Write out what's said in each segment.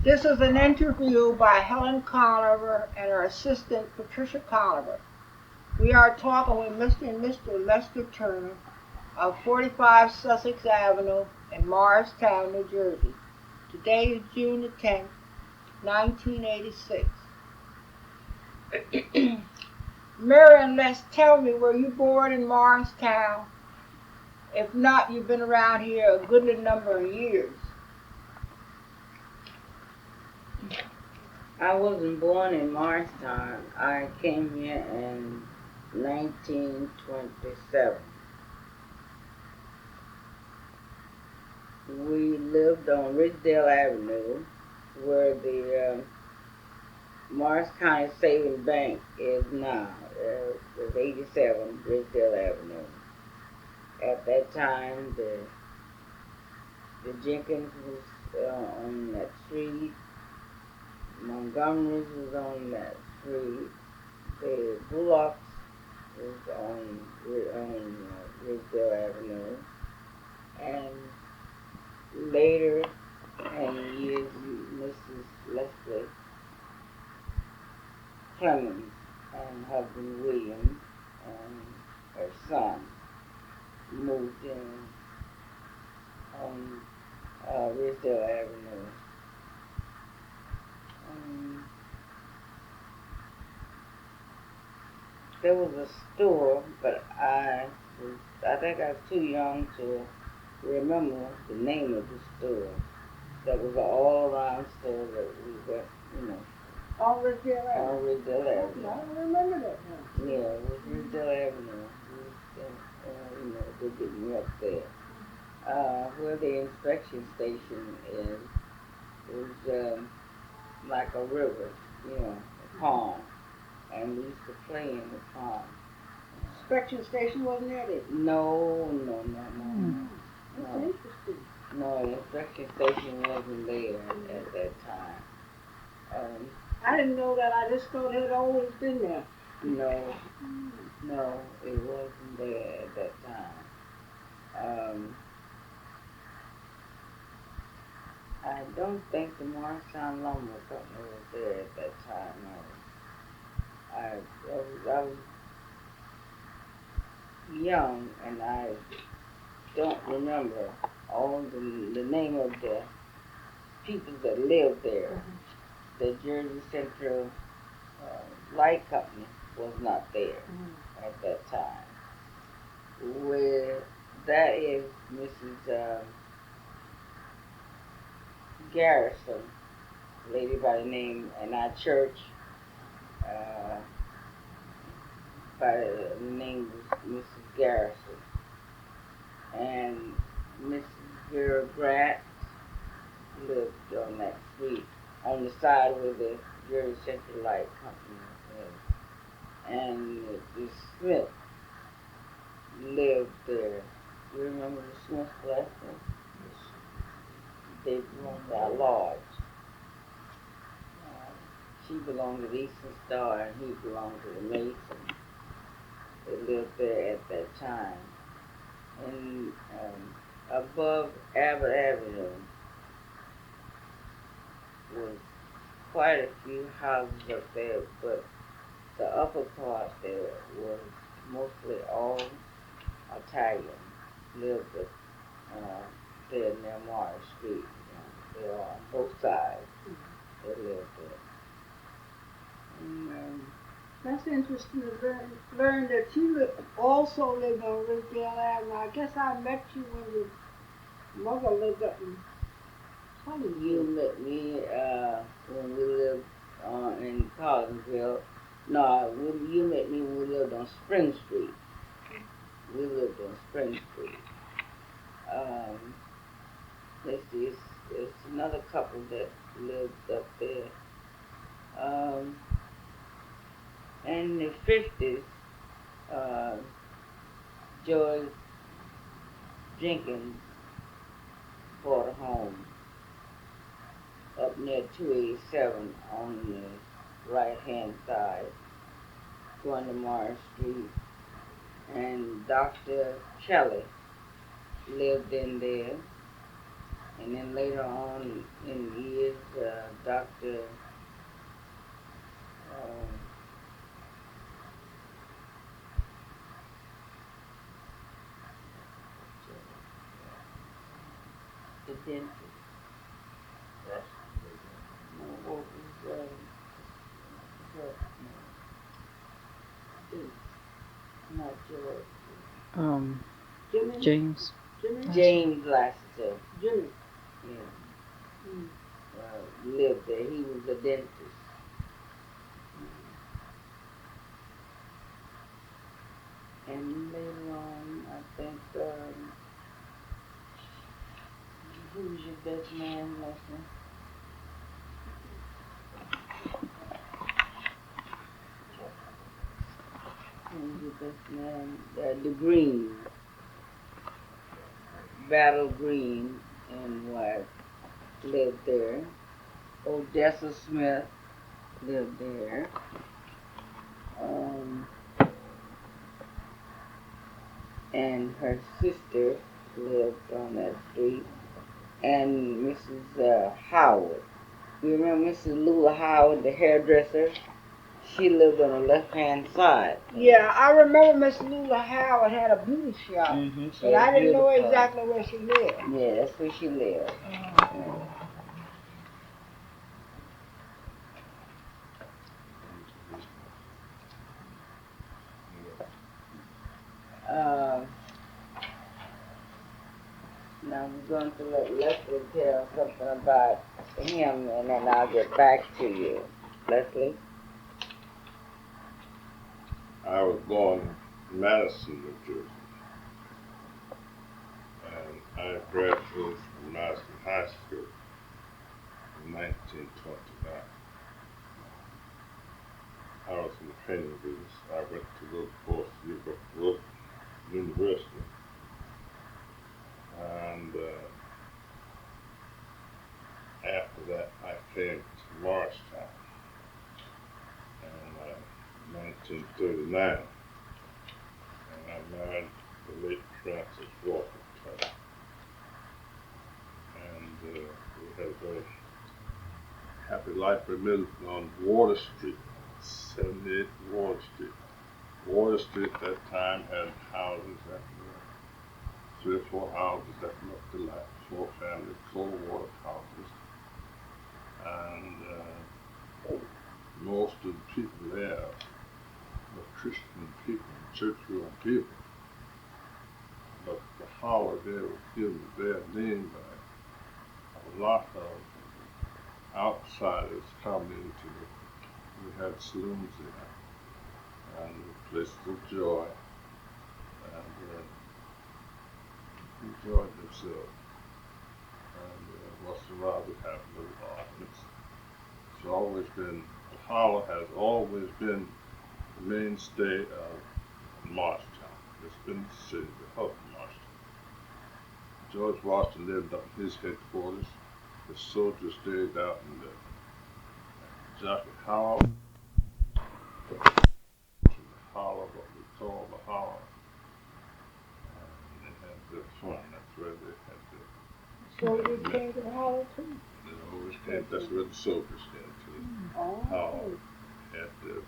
This is an interview by Helen Conover and her assistant Patricia Conover. We are talking with Mr. and Mr. Lester Turner of 45 Sussex Avenue in Morristown, New Jersey. Today is June the 10th, 1986. Mary and Les, tell me, were you born in Morristown? If not, you've been around here a good number of years. I wasn't born in Morristown. I came here in 1927. We lived on Ridgedale Avenue, where the Morris County Savings Bank is now. It was 87 Ridgedale Avenue. At that time, the Jenkins was on that street. Montgomery's was on that street. The Bullocks was on Ridgedale Avenue. And later in years, Mrs. Leslie Clemens and husband William and her son moved in on Ridgedale Avenue. There was a store, but I think I was too young to remember the name of the store. That was an all-around store that we went, On Ridgedale Avenue? on Ridgedale I Avenue. don't remember that now. Yeah, it was Ridgedale Avenue. They get me up there. Where the inspection station is like a river, a pond. And we used to play in the pond. Inspection station wasn't there then? No. That's interesting. No, the inspection station wasn't there at that time. I didn't know that. I just thought it had always been there. No, it wasn't there at that time. I don't think the Morristown Lumber Company was there at that time. I was young, and I don't remember all the name of the people that lived there. Mm-hmm. The Jersey Central Light Company was not there at that time. Where that is Mrs. Garrison, a lady by the name in our church, by the name was Mrs. Garrison. And Mrs. Vera Grant lived on that street, on the side where the Jersey Central Light Company is. And the Smith lived there. You remember the Smith Blessing? They belonged to our lodge. She belonged to the Eastern Star and he belonged to the Masons. They lived there at that time. And above Abbott Avenue was quite a few houses up there, but the upper part there was mostly all Italian. Lived there near Morris Street. They were on both sides. They lived there. And, That's interesting to learn that you also lived on Ridgedale Avenue. I guess I met you when your mother lived up in Huntington. you met me when we lived in Collinsville. No, you met me when we lived on Spring Street. We lived on Spring Street. It's another couple that lived up there. In the 50s, George Jenkins bought a home up near 287 on the right-hand side, going to Morris Street. And Dr. Kelly lived in there. And then later on in the years, dentist. No, what was not George. Jimmy? James. Jimmy? James Lassiter. Jimmy. Yeah. Lived there. He was a dentist. And later on, I think, who was your best man, Leslie? Who was your best man? The Green. Battle Green and wife lived there. Odessa Smith lived there. And her sister lived on that street. And Mrs. Howard. You remember Mrs. Lula Howard, the hairdresser? She lived on the left-hand side. Yeah, I remember Miss Lula Howard had a beauty shop, but I didn't know exactly where she lived. Yeah, that's where she lived. Now we're going to let Leslie tell something about him, and then I'll get back to you. Leslie? I was born in Madison, New Jersey, and I graduated from Madison High School in 1929. I was in the training business. I went to go to Boston University, and after that I came to Morristown in 1939, and I married the late Francis Walker Turner, and we had a very happy life. We lived on Water Street, 78 Water Street. Water Street at that time had houses that were 3 or 4 houses that looked alike, 4 family cold water houses. And most of the people there were Christian people, church-going people. But the Howard there was given a bad name by a lot of outsiders coming into it. We had saloons there, and places of joy, and enjoyed themselves. And once in a while we have little arguments. It's always been, the Holler has always been the mainstay of Morristown. It's been the city, the hub of Morristown. George Washington lived up in his headquarters. The soldiers stayed out in the Jockey Hollow. The Hollow, what we call the Hollow. And they had their fun. That's where they had their. So we came to the Hollow too? They always came, that's where the soldiers came to. Hollow. Had their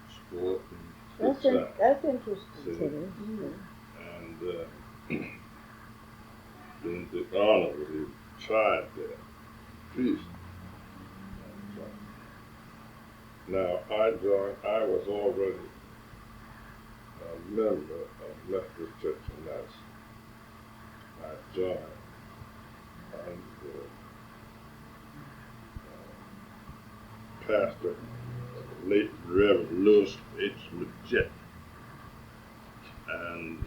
sport and That's interesting. See? And been the honor that he tried there. Peace. Now I was already a member of Methodist Church in Madison. I joined under Pastor late Reverend Lewis H. Majette and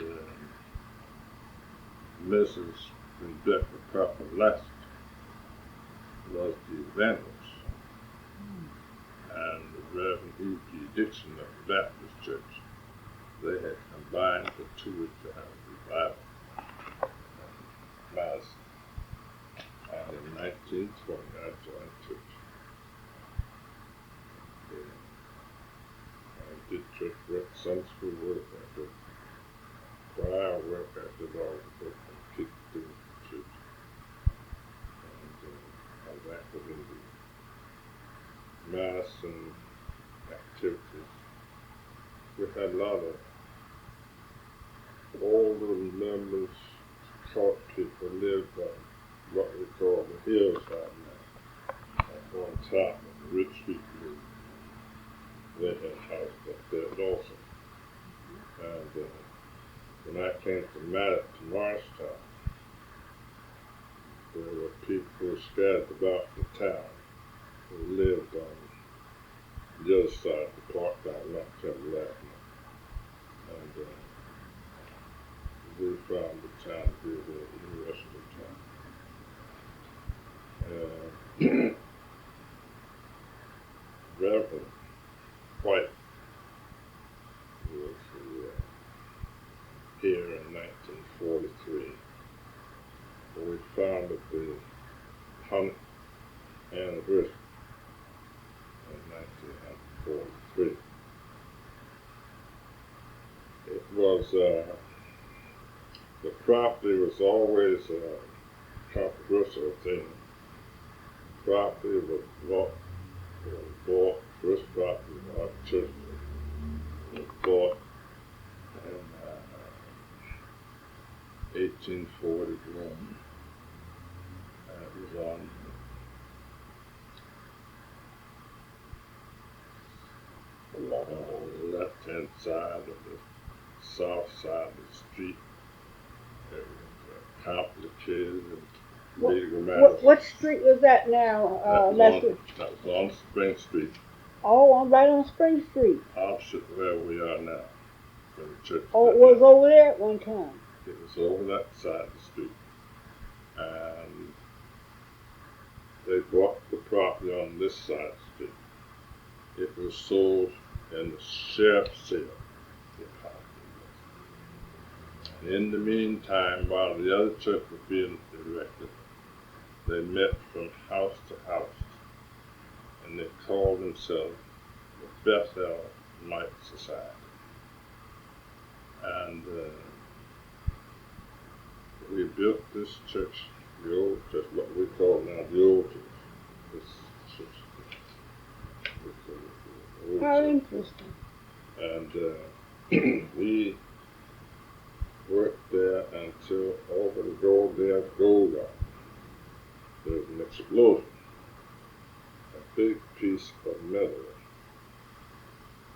Mrs. Rebecca Papa Lassiter was the evangelist, and the Reverend E.P. Dixon of the Baptist Church. They had combined for 2 weeks to have a revival in Madison. And in 1920, I joined church. I did church work, Sunday school work, I did choir work, I did all the work, and kicked through church. And I was active in the Madison activities. We had a lot of older members, short people lived what we call the hillside now. Up on top of the rich people lived. They had houses up there also. And when I came to Morristown, there were people scattered about the town who lived on the other side of the park down Montgomery Avenue. And we found the town to be a very interesting town. Reverend White was here in 1943. We founded the 100th anniversary in 1943. It was, the property was always a controversial thing. Property was bought, first property of our church was bought in 1841. It was on the left-hand side of the south side of the street. It was complicated and legal matters. What street was that now, Lester? That was on Spring Street, Oh, I'm right on Spring Street. opposite where we are now, where the church is. Oh, it was over there at one time. It was over that side of the street. And they bought the property on this side of the street. It was sold in the sheriff's sale. And in the meantime, while the other church was being erected, they met from house to house, and they called themselves the Bethel Mite Society. And we built this church, the old church, what we call now the old church. This church. How interesting. And we worked there until over the gold yard. There was an explosion. A big piece of metal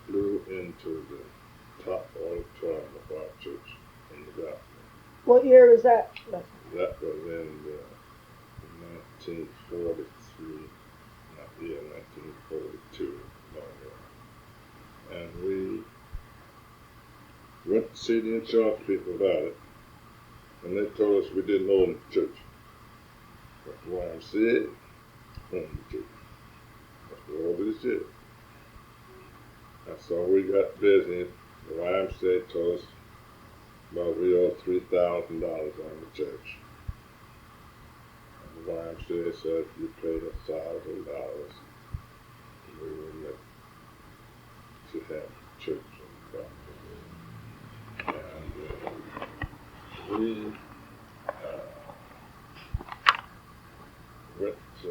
flew into the top auditorium of our church in the balcony. What year was that? That was in 1943, not here, 1942. And we went to see the insurance people about it, and they told us we didn't own the church. But the YMCA owned the church. That's what all this is. And so we got busy. The YMCA told us about we owed $3,000 on the church. And the YMCA said if you paid $1,000, we would let you have the church on the property. And we went to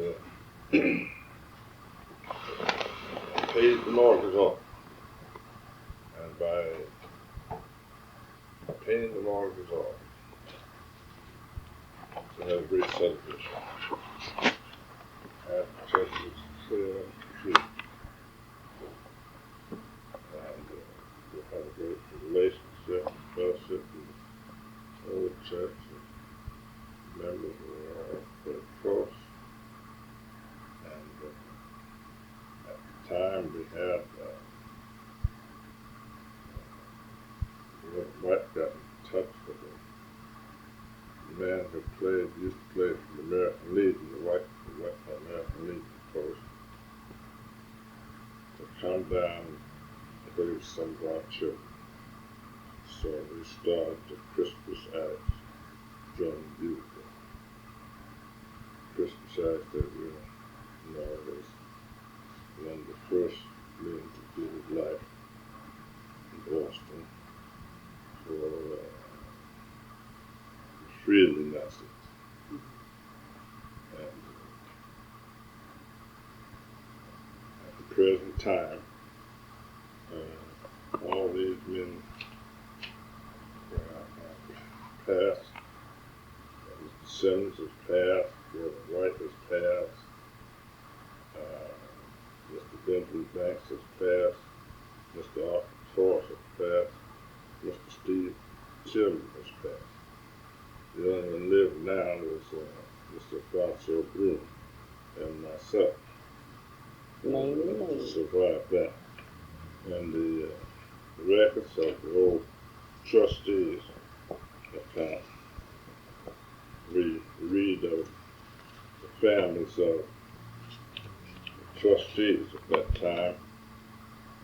paid the mortgage off. And by paying the mortgage off, we had a great celebration. At the church was clear and free. And we had a great relationship, fellowship with the old church, and members were all very close. And at the time we had White got in touch with the man who used to play for the American Legion, the White American Legion post, to come down and play some of our children. So we started the Christmas acts during the youth. Christmas acts that we know was one of the first men to do his life in Boston. For freely Nazis. And at the present time, all these men passed, his descendants have passed, White has passed. Mr. Benjamin Banks has passed. Mr. Arthur Torres has passed. Mr. Steve Tillman has passed. The only one living now is Mr. Alfonso Broom and myself. Survived that. And the records of the old trustees account read of the families of the trustees at that time.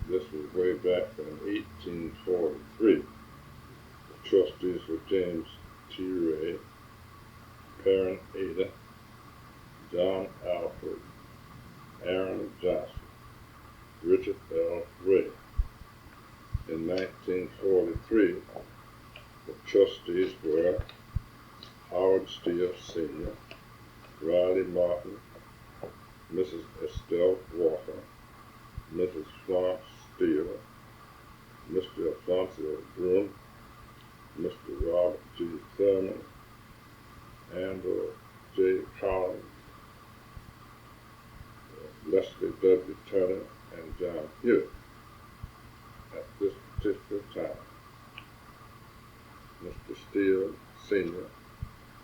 This was way back in 1843. The trustees were James T. Ray, Perrin Ada, John Alfred, Aaron Johnson, Richard L. Ray. In 1943, the trustees were Howard Steele Sr., Riley Martin, Mrs. Estelle Walker, Mrs. Florence Steele, Mr. Alfonso Broom, Mr. Robert G. Thurman, Andrew J. Collins, Leslie W. Turner, and John Hewitt. At this particular time, Mr. Steele Sr.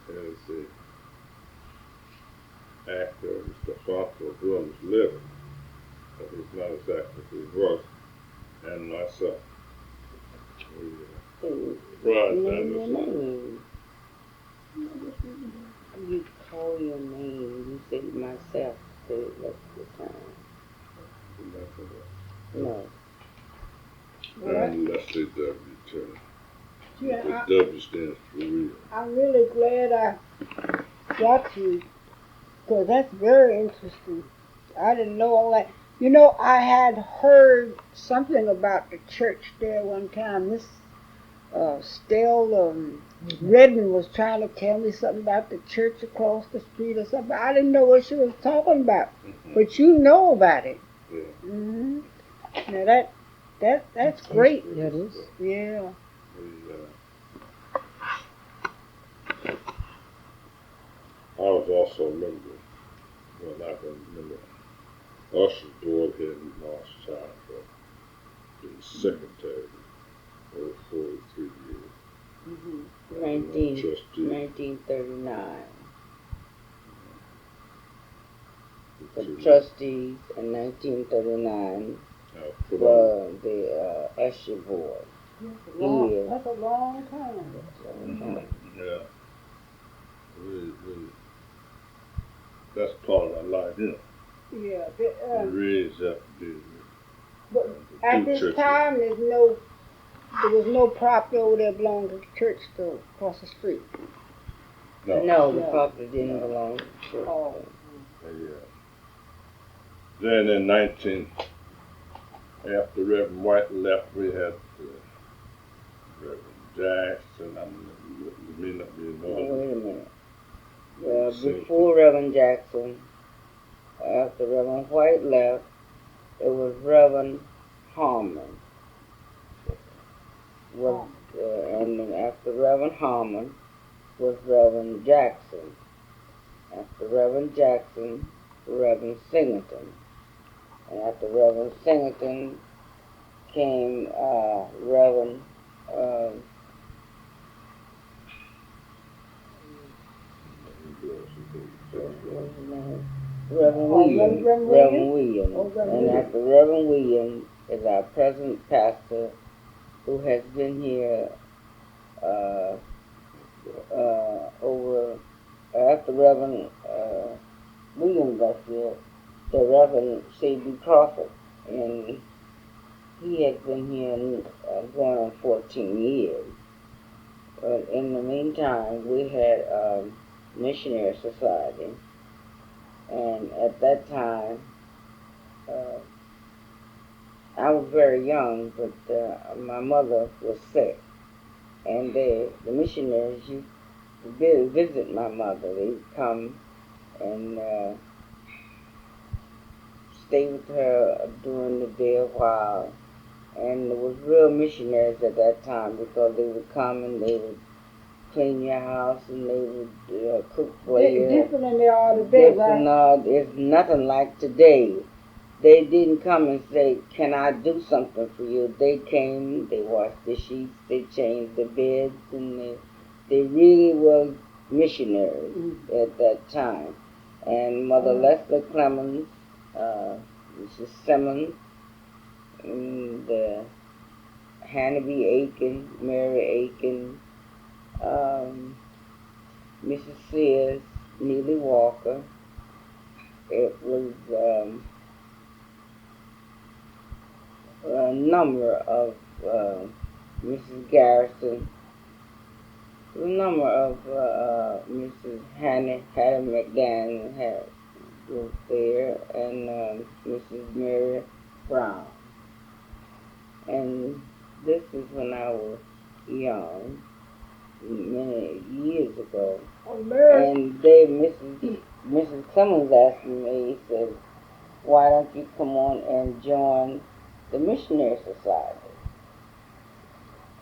is the actor. Mr. Alfonso Broom is living, but he's not as active as he was, and myself. You call your name. You said myself. Said that's the time. No. And Leslie W. Turner. Yeah, The W stands for real. I'm really glad I got you, because that's very interesting. I didn't know all that. You know, I had heard something about the church there one time. This Stell Redden was trying to tell me something about the church across the street or something. I didn't know what she was talking about, but you know about it. Yeah. Mm-hmm. Now that's great. Yeah, it is. Yeah. I was also a member, well, I can remember, Usher's board here in Morristown for being secretary over 43 years. Mm-hmm. Trustee. 1939. The trustees in 1939 were the Usher board. That's a long time. Yeah. That's part of our life, you know. Yeah. We raised up to do. But at this time, there was no property over there belonging to the church still across the street. No, the property didn't belong to the church. Oh. Yeah. Then in after Reverend White left, we had Reverend Jackson. I may not be involved. Wait a minute. Well, before Reverend Jackson, after Reverend White left, it was Reverend Harmon. And then after Reverend Harmon was Reverend Jackson. After Reverend Jackson, Reverend Singleton. And after Reverend Singleton came Reverend Williams. Reverend Williams. And after Reverend Williams is our present pastor, who has been here over after Reverend Williams got here, the Reverend C.B. Crawford, and he has been here going on 14 years. But in the meantime, we had Missionary Society, and at that time, I was very young, but my mother was sick, and the missionaries used to visit my mother. They'd come and stay with her during the day a while, and there was real missionaries at that time, because they would come and they would clean your house and they would cook for you. Different than they are today, right? No, it's nothing like today. They didn't come and say, "Can I do something for you?" They came, they washed the sheets, they changed the beds, and they really was missionaries at that time. And Mother Leslie Clemens, Mrs. Simmons, and Hannah B. Aiken, Mary Aiken, Mrs. Sears, Neely Walker. It was a number of Mrs. Garrison, a number of Mrs. Hattie McDaniel was there, and Mrs. Mary Brown. And this is when I was young, many years ago. And Mrs. Clemens asked me, he said, "Why don't you come on and join the Missionary Society?"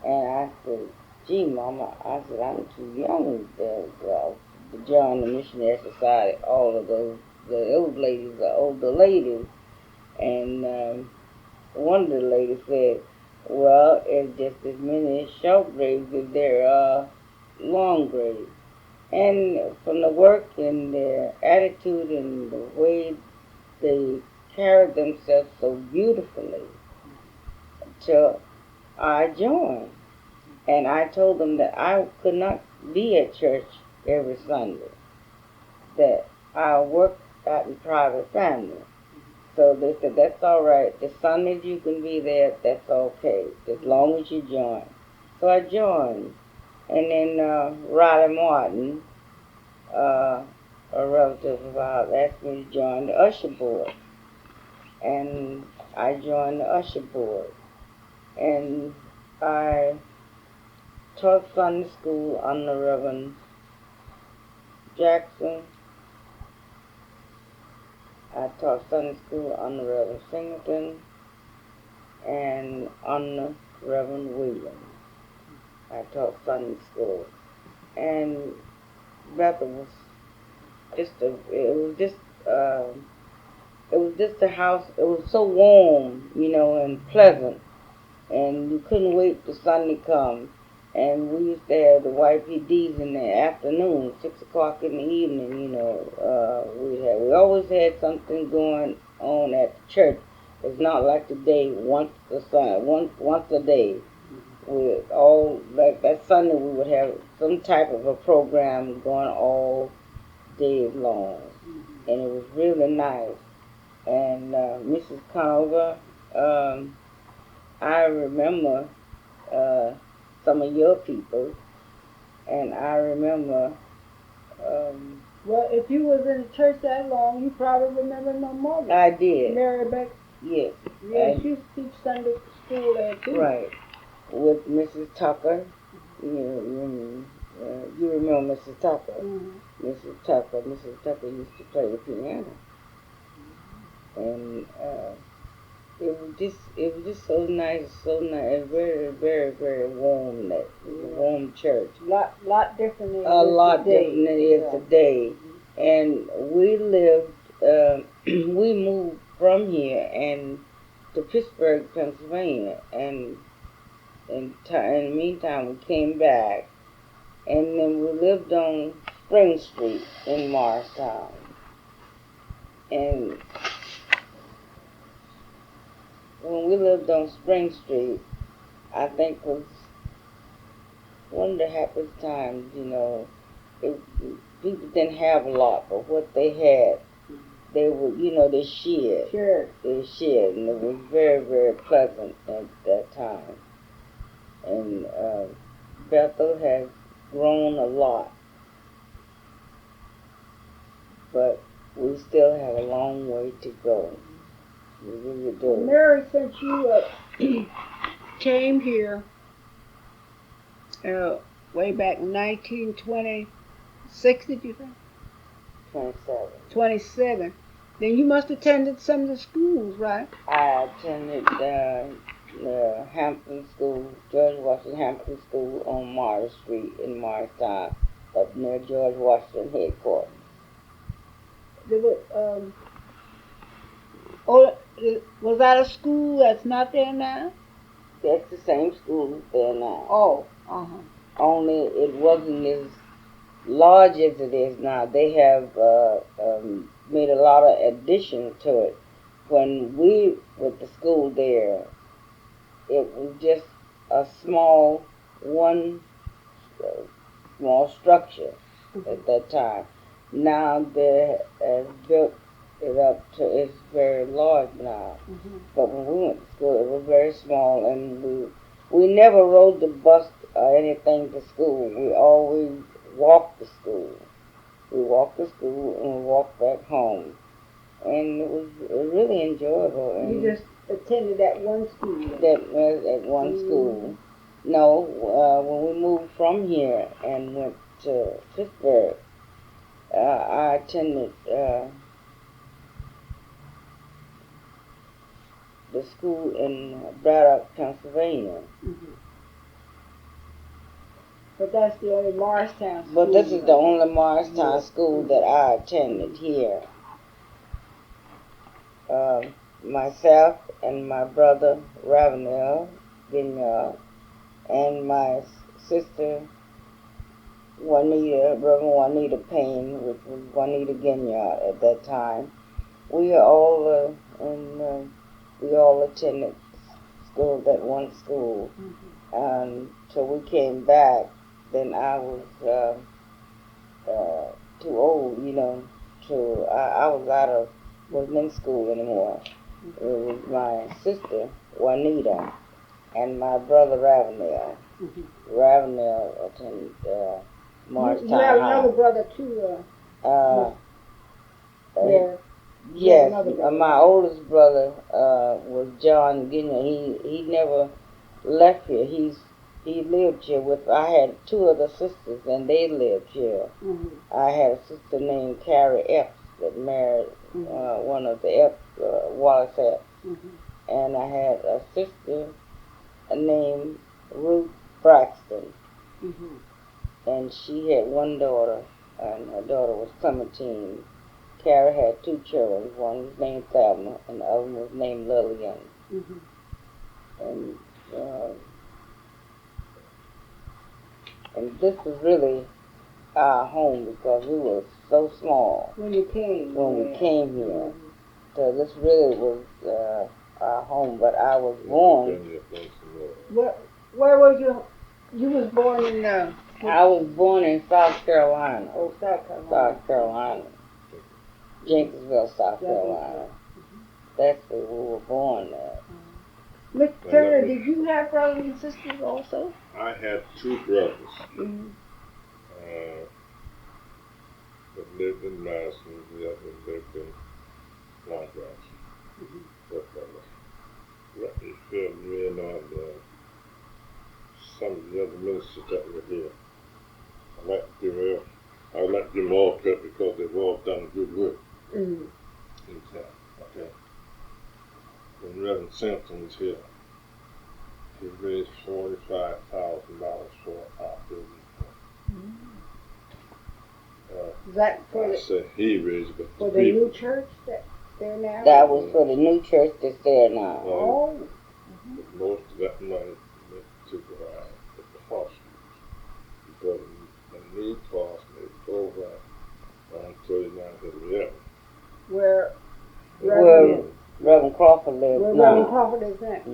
And I said, "Gee, Mama," I said, "I'm too young to join the Missionary Society. All of the old ladies are older ladies." And one of the ladies said, "Well, it's just as many short graves as there are long graves." And from the work and their attitude and the way they carried themselves so beautifully, till I joined. And I told them that I could not be at church every Sunday, that I worked out in private family. So they said, "That's all right. The Sundays you can be there, that's okay, as long as you join." So I joined. And then Riley Martin, a relative of ours, asked me to join the usher board. And I joined the usher board. And I taught Sunday school under Reverend Jackson. I taught Sunday school under Reverend Singleton and under Reverend Williams. I taught Sunday school. And Bethel was it was just a house. It was so warm, and pleasant, and you couldn't wait till Sunday come. And we used to have the YPDs in the afternoon, 6 o'clock in the evening. We always had something going on at the church. It's not like today, once a day. With all like that Sunday, we would have some type of a program going all day long, and it was really nice. And Mrs. Conover, I remember some of your people, and I remember. Well, if you was in church that long, you probably remember my mother. I did. Mary Beck. Yes. Yeah, she used to teach Sunday school there too. Right. With Mrs. Tucker. You remember Mrs. Tucker? Mm-hmm. Mrs. Tucker used to play the piano, and it was just so nice, very, very, very warm. That warm church. Lot different than it is today. And we lived. We moved from here and to Pittsburgh, Pennsylvania, and in the meantime, we came back, and then we lived on Spring Street in Morristown. And when we lived on Spring Street, I think was one of the happiest times, people didn't have a lot, but what they had, they would, they shared. Sure. They shared, and it was very, very pleasant at that time. And Bethel has grown a lot, but we still have a long way to go. We really do. Well, Mary, since you came here way back in 1926, did you say? 27. 27. Then you must have attended some of the schools, right? I attended Hampton School, George Washington Hampton School on Morris Street in Morristown, up near George Washington headquarters. There was, oh, was that a school that's not there now? That's the same school there now. Oh, Only it wasn't as large as it is now. They have made a lot of additions to it. When we went to school there, it was just a small small structure at that time. Now they have built it up to it's very large now. But when we went to school, it was very small, and we never rode the bus or anything to school. We always walked to school. We walked to school and we walked back home, and it was really enjoyable. And you just attended that one school? That was at one school. No, when we moved from here and went to Pittsburgh, I attended the school in Braddock, Pennsylvania. But that's the only Morristown school. But this is the only Morristown school that I attended here. Myself and my brother Ravenel Genealogy, and my sister Reverend Juanita Payne, which was Juanita Genealogy at that time. We all attended school, that one school, until we came back. Then I was too old, wasn't in school anymore. It was my sister Juanita and my brother Ravenel. Ravenel attended Morristown. You have another brother too. Yes, my oldest brother was John Genealogy. He never left here. He lived here with. I had two other sisters, and they lived here. I had a sister named Carrie Epps that married one of the Epps, Wallace Epps, and I had a sister named Ruth Braxton, and she had one daughter, and her daughter was Clementine. Carrie had two children. One was named Thelma, and the other one was named Lillian. And this was really our home because we were so small when we came here. So this really was our home. But I was born. Where was you? You was born in. I was born in South Carolina. Oh, South Carolina. South Carolina. Jenkinsville, South Carolina. That's where we were born there. Mr. Turner, did you have brothers and sisters also? I had two brothers that lived in Madison, the other lived in Long Branch. But let me fill you in on some of the other ministers that were here. I'd like to give them all credit because they've all done good work in town. Okay. When Reverend Sampson was here, he raised $45,000 for our building. Is that for he raised it, but for the new church that's there now? That was for the new church that's there now. Most of that money went to the cost, because the new cost is over on 39th. Where Reverend Crawford lives now. now. Reverend Crawford is that?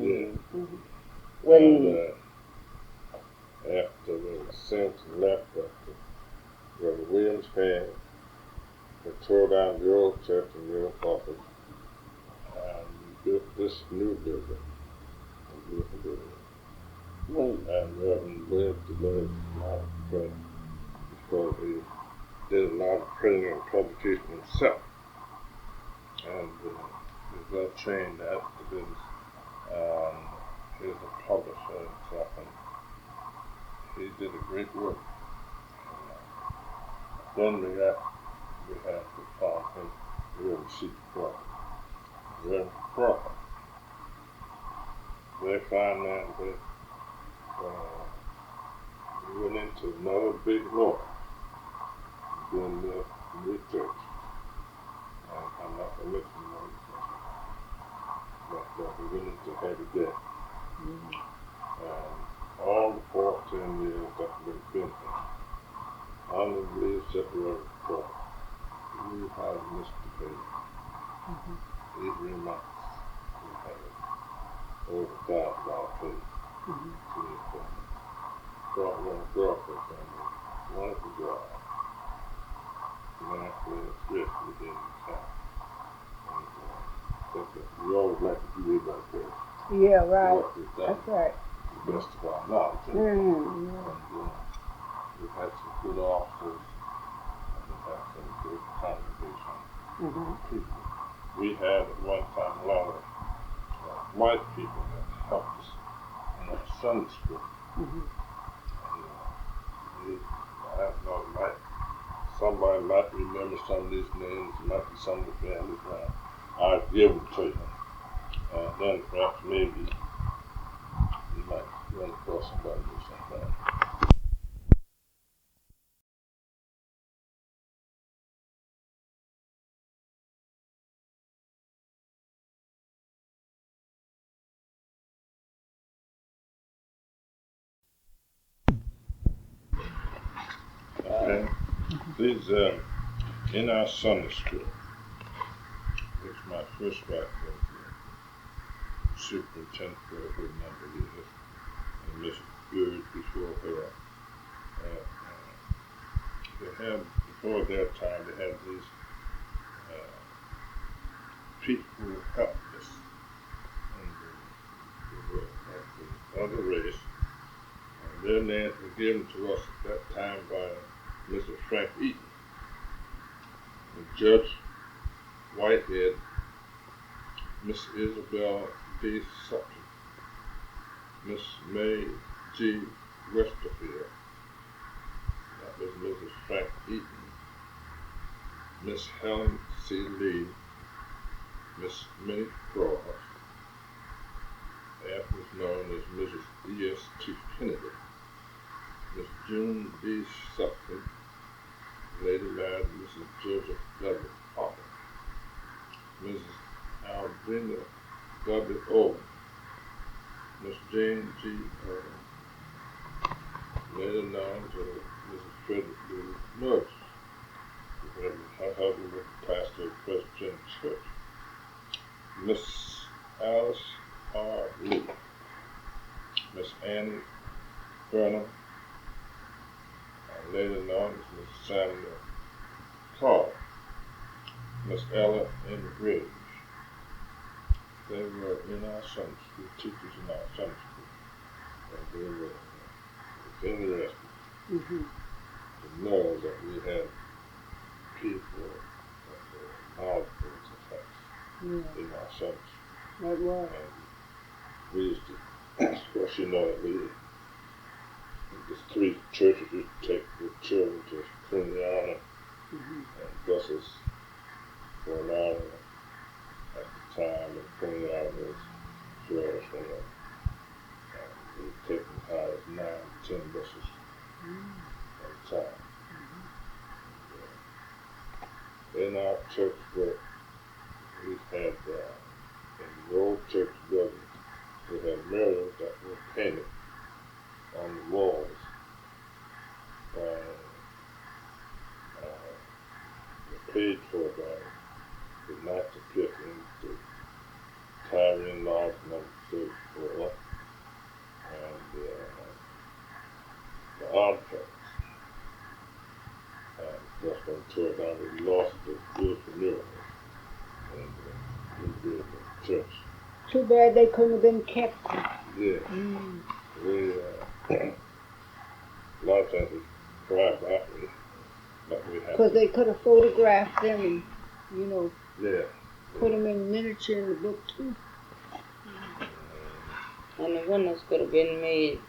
After Sampson left, Brother Williams came, they tore down the old church in the old Crawford and built this new building. And Reverend Williams deserves a lot of credit because he did a lot of training and publication himself. And he's well trained at the business. He's a publisher and stuff, and he did a great work. Then we had to call him Reverend C. Crawford. Reverend Crawford left fine man, but we went into another big room, doing the research. And I'm not going to mention no but we went into heavy debt. And all the 14 years that we've been here, honorably separated from, we have missed the pay. Every month we have over $1,000 pay to the family. Brought one girl for family, wonderful job. Financially and spiritually in the town. And we always like to do everybody first. Yeah, right. That's right. The best of our knowledge. And we've had some good officers, and we've had some good congregation people. We had at one time a lot of white people that helped us in our Sunday school. I don't know, somebody might remember some of these names, might be some of the families now. I'll give them to you. And then perhaps maybe you might run across somebody or something. Okay. These in our Sunday school, which my first wife was superintendent for a good number of years, and Miss Bird before her. They had, before their time, they had these people who helped us, and they were of the other race, and their names were given to us at that time by Mr. Frank Eaton, Judge Whitehead, Miss Isabel D. Sutton, Miss May G. Westerfield, that was Mrs. Frank Eaton, Miss Helen C. Lee, Miss Minnie Cross, that was known as Mrs. E.S. T. Kennedy, Miss June D. Sutton, Lady married Mrs. Joseph W. Hopper, Mrs. Alvina W. Owen, Miss Jane G. Earl, later known as Mrs. Frederick D. Nurse. Her husband was the pastor of Presbyterian Church. Miss Alice R. Lee, Miss Annie Burnham, later known as Miss Samuel Carr, Miss Ella M. Ridge. They were in our Sunday school, teachers in our Sunday school, and they were interesting to know that we had people that were knowledgeable as us in our Sunday school. That was. And we used to, of course, you know that the three churches used to take the children to Genealogy and buses for an hour at the time, and Genealogy was yours for them. We would take them high as 9, 10 buses at a time. In our church work, we had, in the old church building, we had murals that were painted on the walls by paid for by the Nazi Pickens, the Tyrian Laws number 34, and the Artifacts. That's when we tore it down, we lost the beautiful mural and we built the church. Too bad they couldn't have been kept. Yeah. We, a lot of times we cry about it, but we have Because they could have photographed them and, you know, put them in miniature in the book too. And the windows could have been made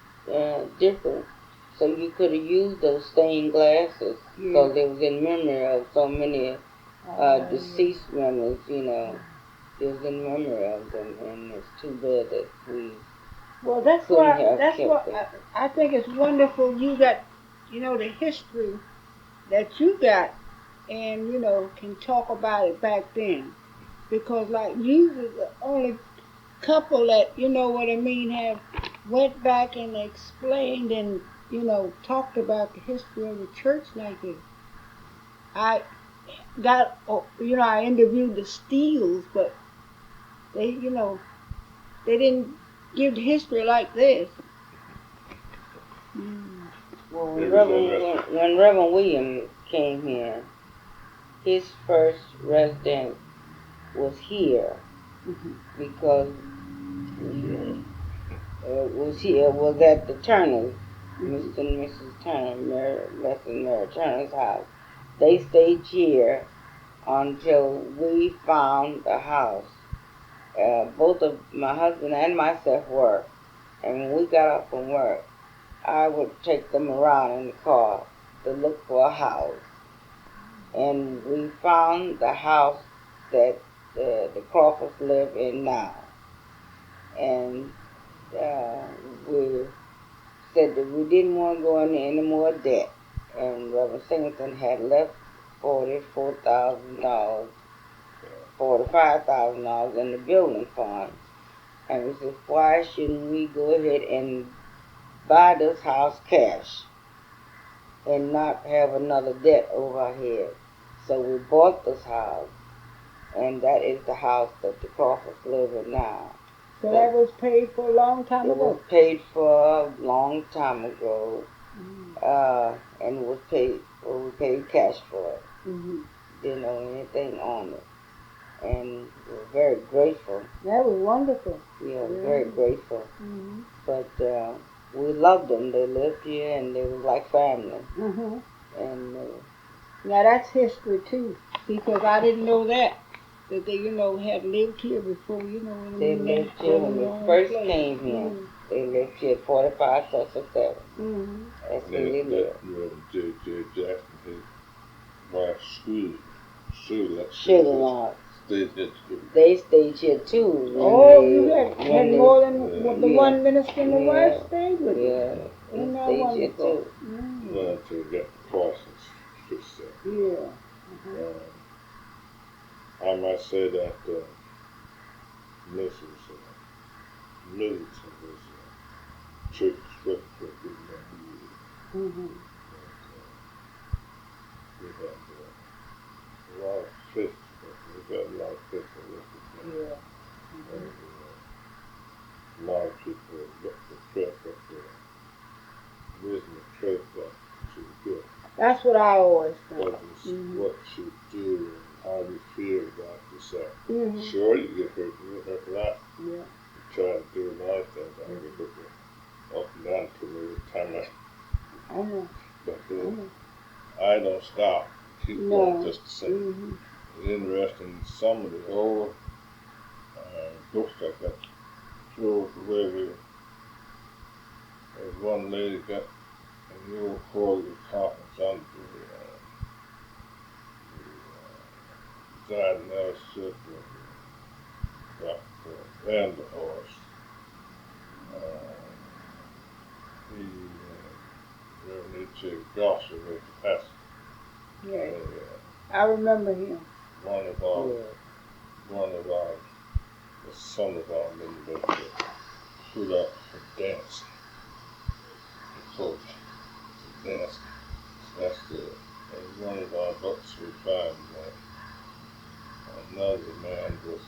different. So you could have used those stained glasses because it was in memory of so many deceased members, you know. It was in memory of them, and it's too bad that we Well, that's couldn't why. have That's kept what it. I think it's wonderful. You got, the history that you got, and can talk about it back then, because like you was the only couple that what I mean have went back and explained and talked about the history of the church like this. I got I interviewed the Steels, but they they didn't give the history like this. Mm. Well, It was interesting. when Reverend William came here, his first residence was here Mm-hmm. because was at the Turner's, Mm-hmm. Mr. and Mrs. Turner, Les and Mary Turner's house. They stayed here until we found a house. Both of my husband and myself worked, and when we got off from work, I would take them around in the car to look for a house. And we found the house that the Crawfords live in now. And we said that we didn't want to go into any more debt. And Reverend Singleton had left $44,000, $45,000 in the building fund. And we said, why shouldn't we go ahead and buy this house cash and not have another debt over our head? So we bought this house, and that is the house that the Crawfords live in now. So that was paid for a long time It ago. was paid for a long time ago, and it was paid. Well, we paid cash for it. Mm-hmm. Didn't owe anything on it, and we're very grateful. That was wonderful. Yeah, very grateful. Mm-hmm. But we loved them. They lived here, and they was like family. Mm-hmm. And Now that's history too, because I didn't know that they had lived here before. they lived here when we first came here. Mm-hmm. They lived here at 45 Sussex Avenue. Mm-hmm. That's where they lived. Reverend J.J. Jackson, his wife, Sue, Sugar stayed here too. They stayed here too. Oh, you had more than the one minister and the wife stayed with you. Yeah, Isn't that stayed here wonderful? too. Mm. Well, until we got the Parsons sister. Yeah. Uh-huh. I might say that Mrs. Middleton was church secretary for many years. Mm-hmm. We had a lot of faith. We got a lot of faith in this. Yeah. And, a lot of people look for prayer up there. Wisdom and prayer that she was good. That's what I always thought. What she do and how you feel about yourself. Mm-hmm. Sure, you get hurt. You get hurt a lot. Yeah. You try to do a lot of things. I get hurt up and down to me every time I know. but I don't stop. Keep going just the same. Mm-hmm. It's interesting. Some of the old books like that shows the way we. There's one lady got in the old quarterly conference under the diagnosis of Dr. Vanderhorst. He Reverend H.A. Gosser was the pastor. Yeah. I remember him. One of our, some of our members put up for dancing. Coach, dancing. That's good. And one of our books we find another man was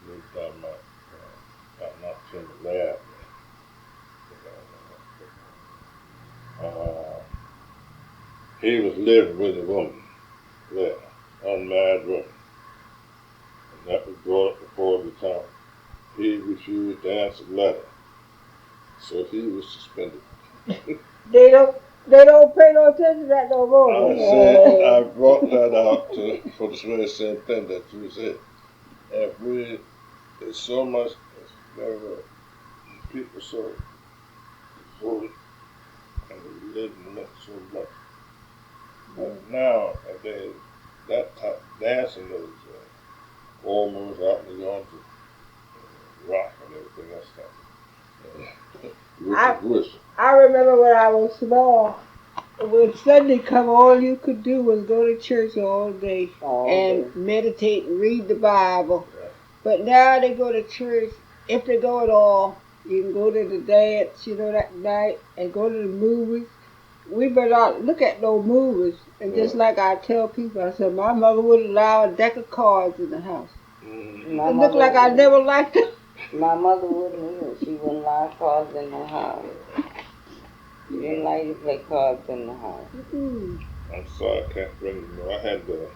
lived down not in the lab. He was living with a woman there, unmarried woman. And that was brought up before the time. He refused to answer the letter. So he was suspended. They don't pay no attention to that no more. I brought that out for the very same thing that you said. If there's so much, people so devoted and religion meant so much. But nowadays, that type of dancing is almost out and going to rock and everything else. I remember when I was small, when Sunday come, all you could do was go to church all day and meditate and read the Bible. Yeah. But now they go to church, if they go at all. You can go to the dance, that night, and go to the movies. We better not look at no movies. And just like I tell people, I said, my mother wouldn't allow a deck of cards in the house. It looked like I never liked it. My mother wouldn't either. She wouldn't allow cards in the house. She didn't like to play cards in the house. I'm sorry, I can't bring you more. I had a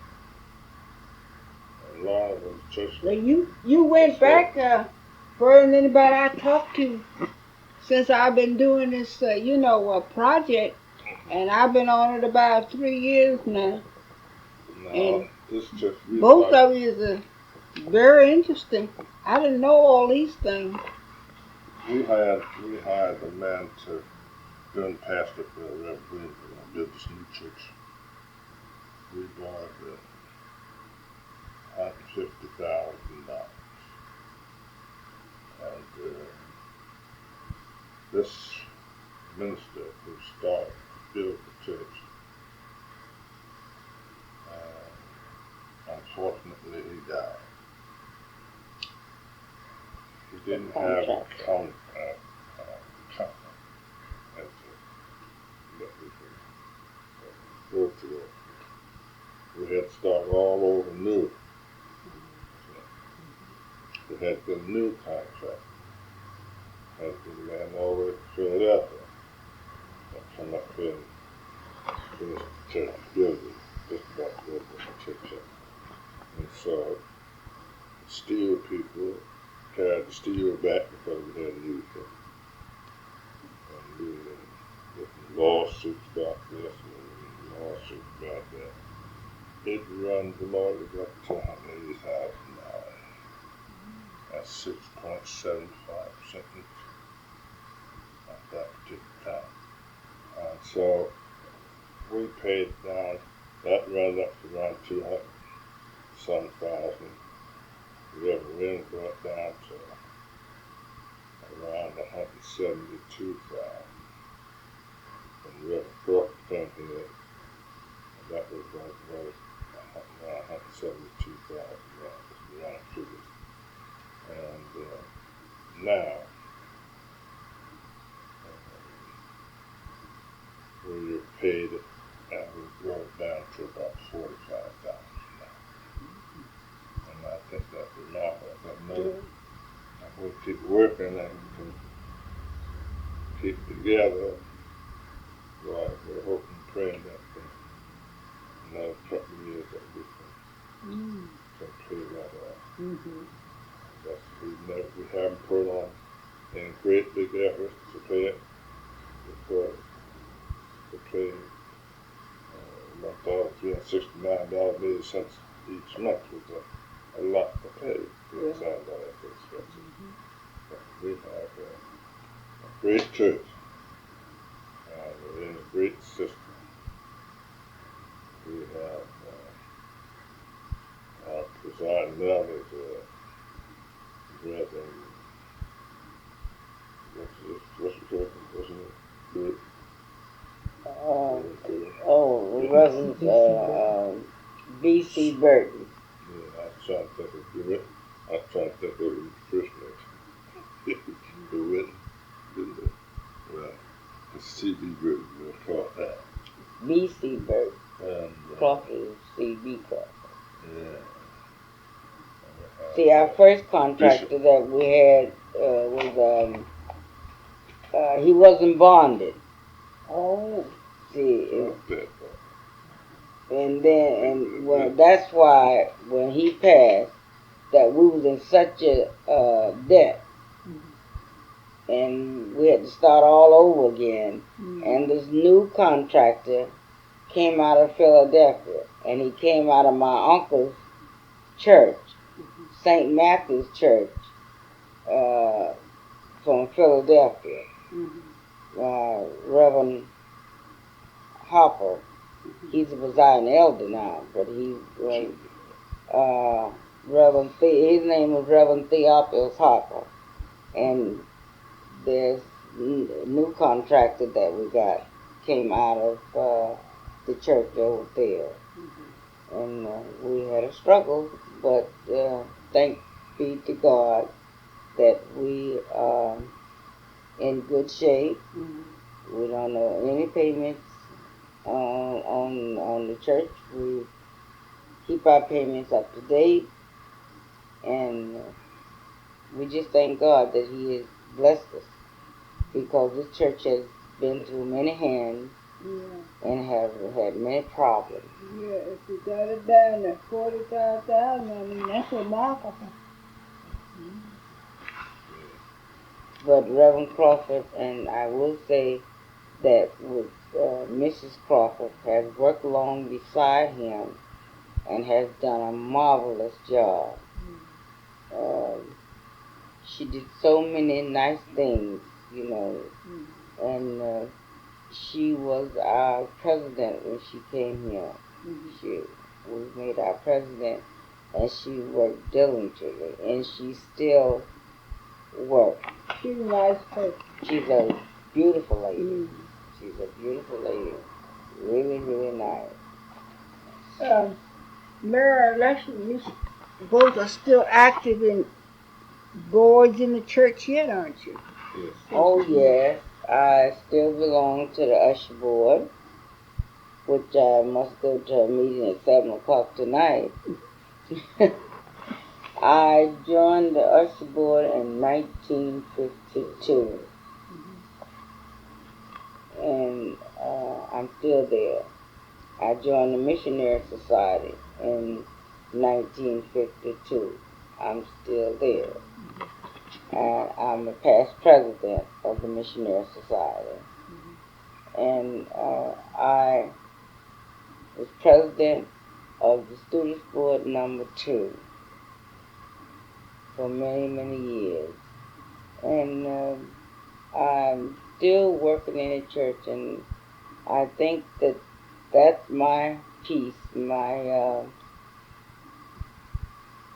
lot of the church. Well, you went back further than anybody I talked to since I've been doing this, project. And I've been on it about 3 years now. No, And this just both of you is very interesting. I didn't know all these things. We hired a man to go and pastor for the Reverend Greenville and build this new church. We borrowed $150,000. And this minister who started to build the church, unfortunately he died. He didn't have a contract that we could work together. We had to start all over new. We had to get a new contract. Had to get a man all the way to Philadelphia and come up here and finish the church building, just about building the church up. And so steel people carried the steel back because we had to use it. And we were getting lawsuits about this and lawsuits about that. It runs the mortgage up to $180,000. That's 6.75% at that particular time. And so we paid down, that ran up to around 200,000. The other wind went down to around 172,000. And the other Brook came here, and that was around 172,000 around figures. And now we paid it, and we brought it down to about 45,000 now. And I think that's remarkable. I know if we keep working and can keep together, well, we're hoping and praying that for another couple of years that we can pay that off. We haven't put on any great big efforts to pay it because to pay $1,369.80 each month was a lot to pay. But we have a great church and we're in a great system. We have our presiding elder is Reverend, Reverend B.C. Burton. Yeah, I'm trying to think of his first name. The witness, didn't it? Well, it's C.B. Burton, we'll call that. B.C. Burton. And Crawford, C.B. Crawford. Yeah. See, our first contractor that we had was, he wasn't bonded. Oh. See, that's why when he passed, that we was in such a debt, and we had to start all over again. And this new contractor came out of Philadelphia, and he came out of my uncle's church, St. Matthew's Church, from Philadelphia. Reverend Hopper, he's a presiding elder now, but he was his name was Reverend Theophilus Hopper, and there's new contractor that we got came out of the church over there, and we had a struggle, but thank be to God that we are in good shape. We don't know any payments on the church. We keep our payments up to date, and we just thank God that He has blessed us, because this church has been through many hands and have had many problems. Yeah, if you got it down to 45,000, I mean, that's remarkable. But Reverend Crawford, and I will say that with Mrs. Crawford, has worked along beside him and has done a marvelous job. She did so many nice things, and she was our president when she came here. She was made our president, and she worked diligently, and she still works. She's a nice person. She's a beautiful lady. She's a beautiful lady. Really, really nice. Mayor election, you both are still active in boards in the church yet, aren't you? Yes. Oh, yes. I still belong to the usher board, which I must go to a meeting at 7 o'clock tonight. I joined the usher board in 1952, and I'm still there. I joined the Missionary Society in 1952. I'm still there. And I'm a past president of the Missionary Society. And I was president of the Students Board number 2 for many, many years. And I'm still working in the church, and I think that that's my piece,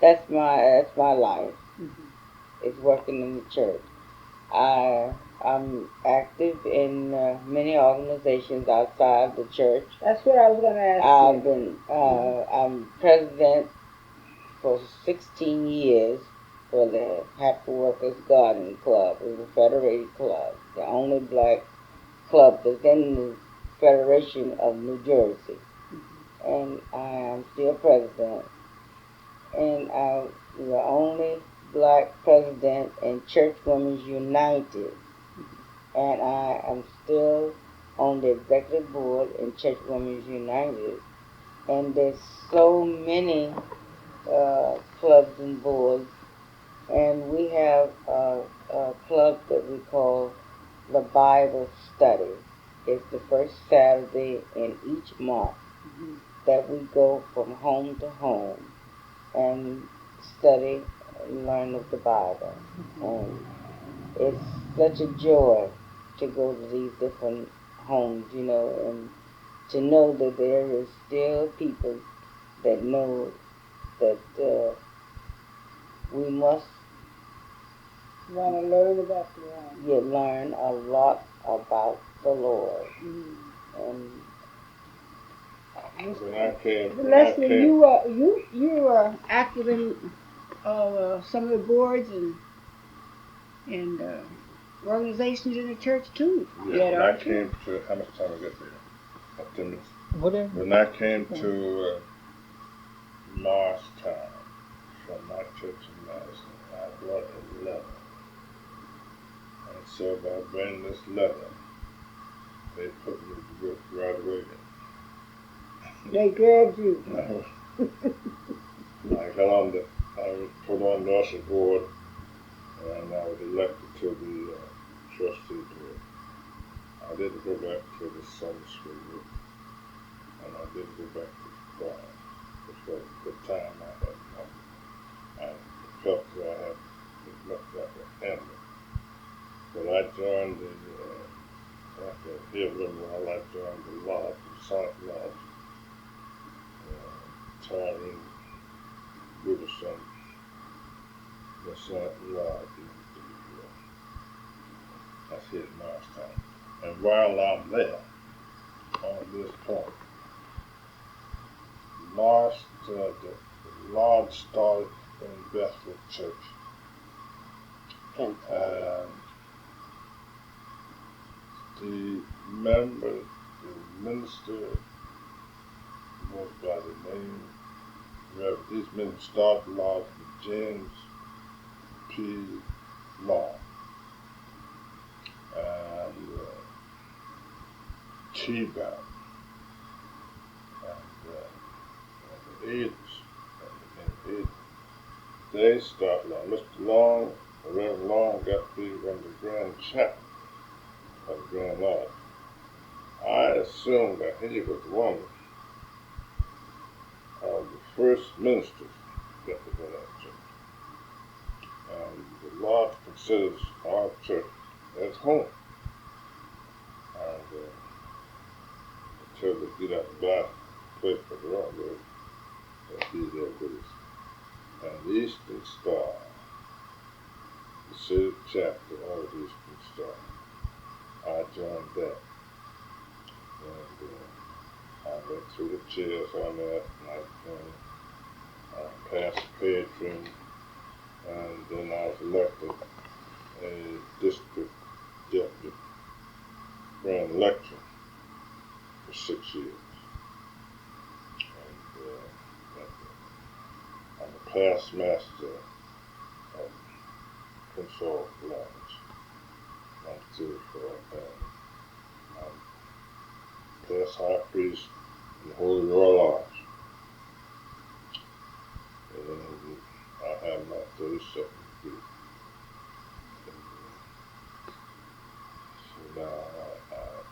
that's my life. Is working in the church. I'm active in many organizations outside the church. That's what I was going to ask. I'm president for 16 years for the Happy Workers Garden Club. It's a federated club, the only black club that's in the Federation of New Jersey. And I am still president. And I'm the only black president in Church Women's United. And I am still on the executive board in Church Women's United. And there's so many clubs and boards. And we have a club that we call the Bible Study. It's the first Saturday in each month that we go from home to home and study and learn of the Bible. And it's such a joy to go to these different homes, and to know that there is still people that know that we must Want to learn about the Lord. learn a lot about the Lord. And When I came, Leslie, you were active in some of the boards and organizations in the church too. when I came to, how much time I got there? Up to minutes. Whatever. When I came to Morristown, from my church in Morristown, I brought a letter. And so by bringing this letter, they put me to work right away. They grabbed you. I was put on the usher board, and I was elected to the trustee board. I didn't go back to the Sunday school, and I didn't go back to the choir, because at the time I felt that I had as much as I could handle. But I joined after here a little while, I joined the lodge, the Sonic Lodge. Tyrone Riverson, the Sonic Lodge, That's here in Morristown. And while I'm there, on this point, the Lord started in Bethel Church, and the minister was by the name, these men started Lord James P. Long, and T-Bound, and the 80s, they started Long. Mr. Long, Reverend Long, got to be one of the grand chaplain of the Grand Lodge. I assumed that he was one of the first ministers that was in that church. And the Lord considers our church as home. And until we get out the back place for the wrong way, that he's there with us. And the Eastern Star, the city chapter of the Eastern Star, I joined that. And I went through the chairs on that, and I passed the patron, and then I was elected a district deputy grand elector for 6 years. And I'm a past master of Prince Hall Lodge, 134, and I'm past high priest in the Holy Royal Lodge. And I have my 32nd degree. So now I'm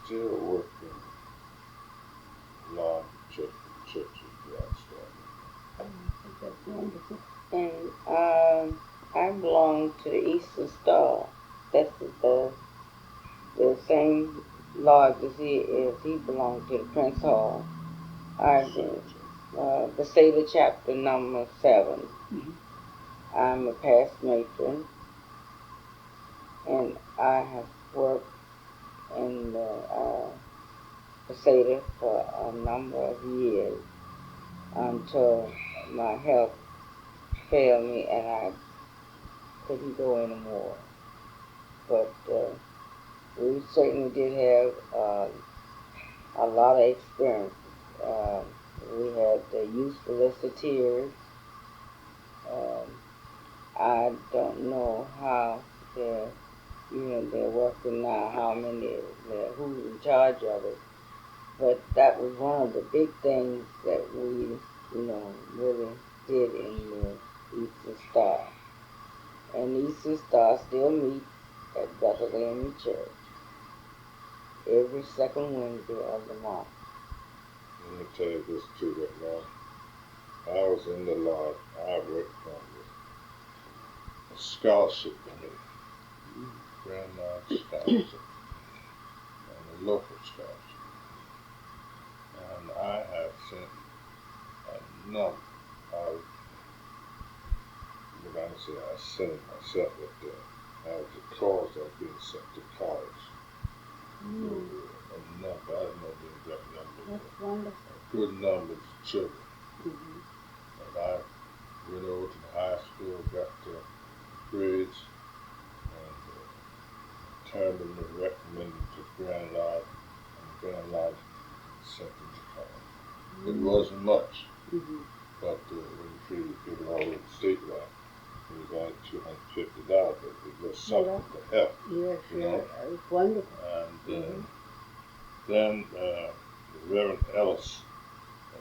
still working large churches where I That's wonderful. And I belong to the Eastern Star. That's the same lodge as he belonged to the Prince Hall. I've been the Sailor chapter number 7. Mhm. I'm a past matron, and I have worked in the Sailor for a number of years until my health failed me and I couldn't go anymore. But we certainly did have a lot of experience. We had the youth solicitors. I don't know how they're working now, who's in charge of it. But that was one of the big things that we, really did in the Eastern Star. And the Eastern Star still meets at Bethlehem Church every second Wednesday of the month. Let me tell you this too, that now I was in the lodge, I worked on the scholarship committee, Grand Lodge Scholarship, and the local scholarship. And I have sent a number of, what I say, I sent it myself up there. I was the cause of being sent to college. A number, I don't know the exact number. That's wonderful. A good number of children. Mm-hmm. And I went over to the high school, got the grades, and turned them and recommended them to Grand Lodge, and Grand Lodge sent them to college. It wasn't much, but when you figure you get it all in statewide, it was only $250, but it was something to help. Yes, you know? It was wonderful. And then the Reverend Ellis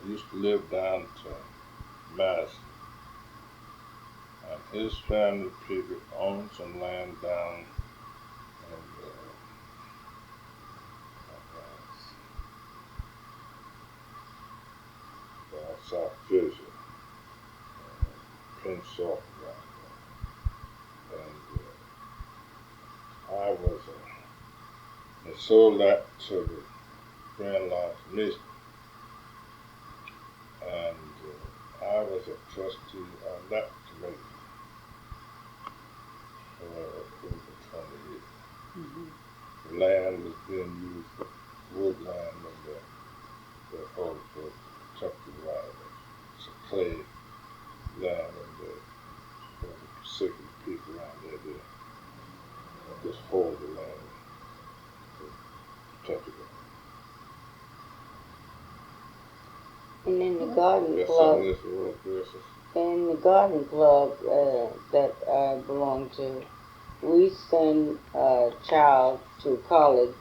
used to live down to Madison, and his family people owned some land down in down South Jersey, Pensacola, and I was and sold that to the Grand Lodge Mission, and I was a trustee on that committee. over 20 years. The land was being used for woodland and the whole for temporary land. It's a clay land and the sick people around there, they just hold the land for temporary. And in the garden That's club, some of this world versus. in the garden club that I belong to, we send a child to college.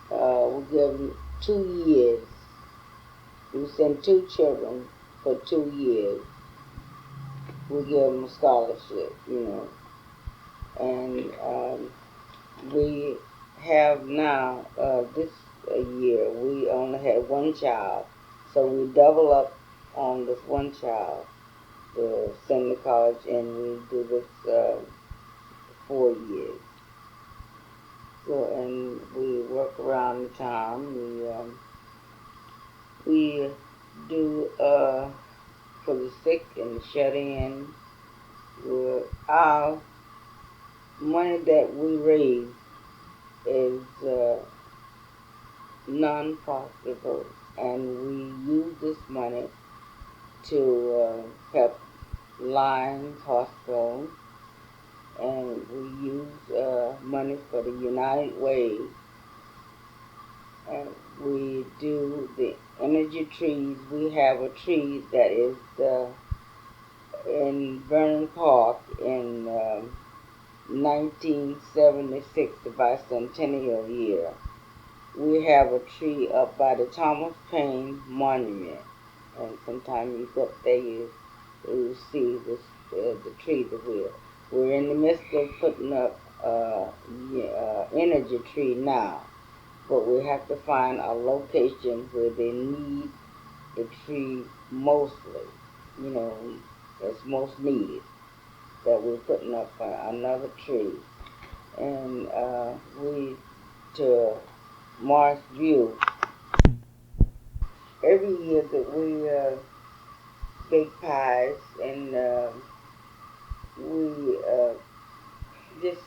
We give them 2 years. We send 2 children for 2 years. We give them a scholarship, and we have now this year we only had 1 child, so we double up on this 1 child to send to college, and we do this 4 years. So, and we work around the town. We do for the sick and the shut-in. Our money that we raise is non-profitable, and we use this money to help Lions Hospital, and we use money for the United Way, and we do the energy trees. We have a tree that is in Vernon Park in 1976, the bicentennial year. We have a tree up by the Thomas Paine Monument, and sometimes you go up there, you see this, the tree that we're in the midst of putting up energy tree now, but we have to find a location where they need the tree mostly, that's most needed, that we're putting up another tree. And we, to Mars View, every year that we bake pies, and we just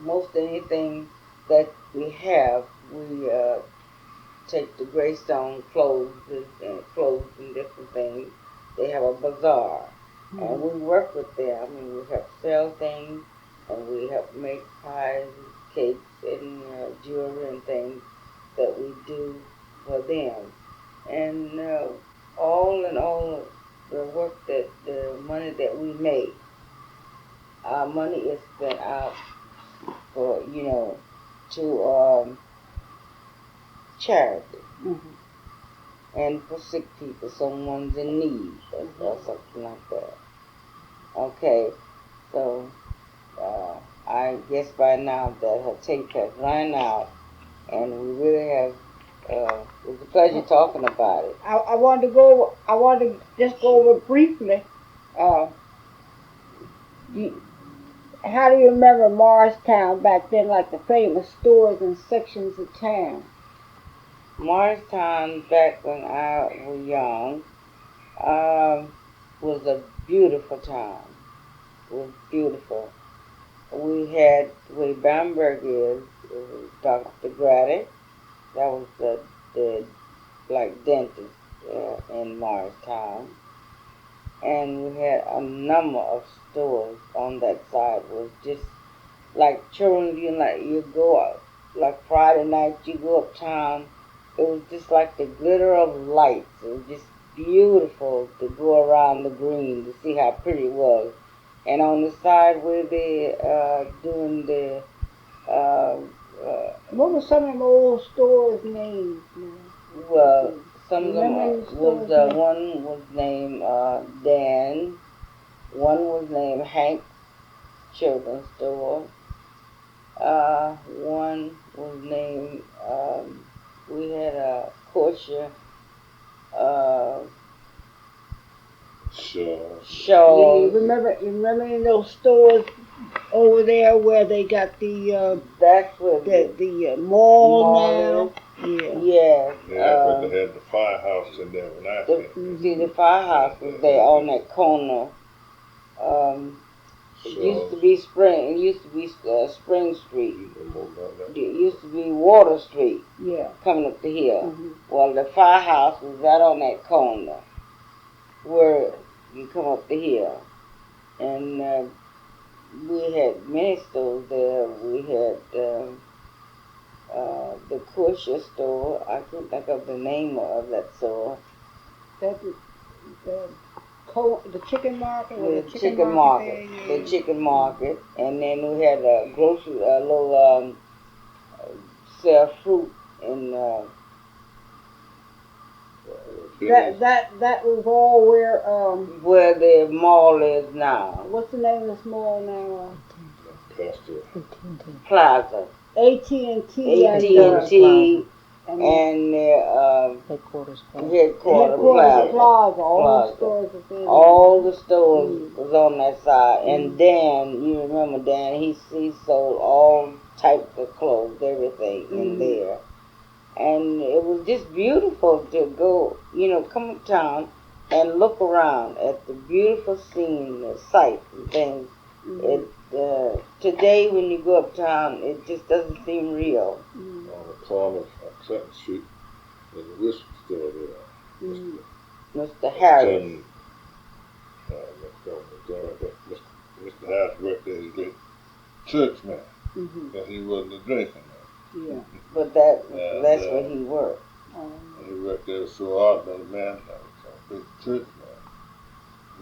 most anything that we have, we take the Greystone clothes and different things. They have a bazaar, and we work with them. I mean, we help sell things, and we help make pies, and cakes, and jewelry and things that we do for them. And all in all, the work that the money that we make, our money is spent out for to charity. And for sick people, someone's in need, or something like that. Okay, so I guess by now that her tape has run out, and we really have. It was a pleasure talking about it. I wanted to just go over briefly. How do you remember Morristown back then, like the famous stores and sections of town? Morristown, back when I was young, was a beautiful town. It was beautiful. We had where Bamberg is, it was Dr. Grady. That was the like dentist in Morristown. And we had a number of stores on that side. It was just like children, you go out, like Friday night, you go uptown. It was just like the glitter of lights. It was just beautiful to go around the green to see how pretty it was. And on the side where they doing the what were some of them old stores' names? well, some of them Remember the was stores' one was named Dan, one was named Hank's Children's Store, one was named we had a kosher Sure. show. You remember in those stores over there where they got the That's where the mall now? Yes. Yeah, but they had the firehouse in there when I came. See, the firehouse was there on that corner. It used to be Spring. It used to be Spring Street. You know more about that. It used to be Water Street. Yeah. Coming up the hill. Mhm. Well, the firehouse was right on that corner where you come up the hill, and we had many stores there. We had the kosher store. I can't think of the name of that store. That the chicken market or The chicken market. there? The chicken market, and then we had a grocery, a little sell fruit and. That was all Where the mall is now. what's the name of this mall now? Pastor. Plaza. AT&T AT&T and Headquarters Plaza. All the stores are there. All the stores was on that side. And Dan, you remember Dan, he sold all types of clothes, everything in there. And it was just beautiful to go, come uptown and look around at the beautiful scene, the sights and things. Today when you go uptown, it just doesn't seem real. On the corner of Clinton Street, there's a whiskey store there. Mr. Harris. Mr. Harris worked there. He's a great churchman, but he wasn't a drinker. Yeah. But that's where he worked. He worked there so hard, but man, that was a big church man.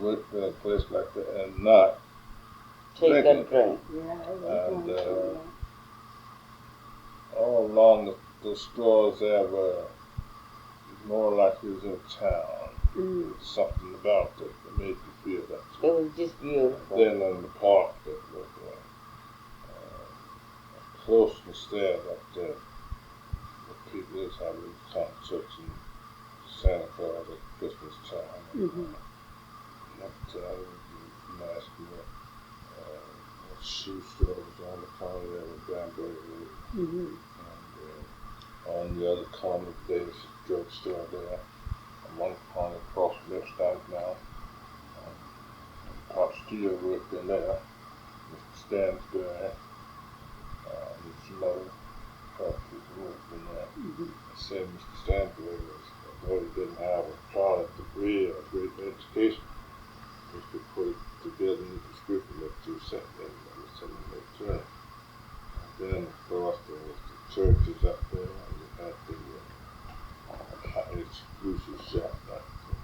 Worked in a place like that and not Take drinking. that drink. And all along the stores there were more like it was in town. There was something about it that made you feel that. It was just beautiful. Then in the park, that was closeness there that the people is having concerts in Santa Claus at Christmas time. That nice shoe stores on the corner there with Granbury Road. And on the other corner there's a drugstore there. On one corner across Morristown now. Pop Steele worked in there. Mr. Stansbury. Some other people worked in there. I said Mr. Stansbury although he didn't have a college degree or a great education, he could put it together in the description that you sent me. And then, of course, there was the churches up there, and you had the exclusive shop.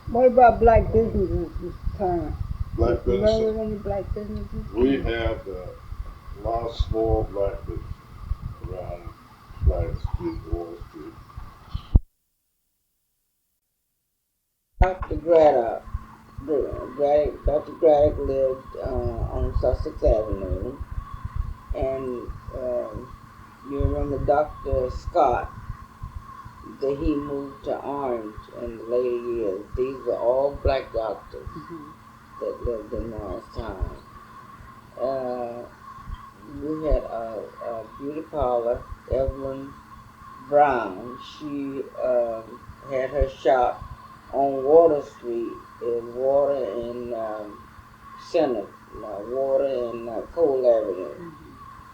What about black businesses, Mr. Turner? Black businesses? Remember any black businesses? We have a lot of small black businesses around Flight Street, Wall Street. Dr. Braddock lived on Sussex Avenue, and you remember Dr. Scott, that he moved to Orange in the later years. These were all black doctors that lived in Morristown. We had a beauty parlor, Evelyn Brown. She had her shop on Water Street, in Water and Center, Water and Cole Avenue.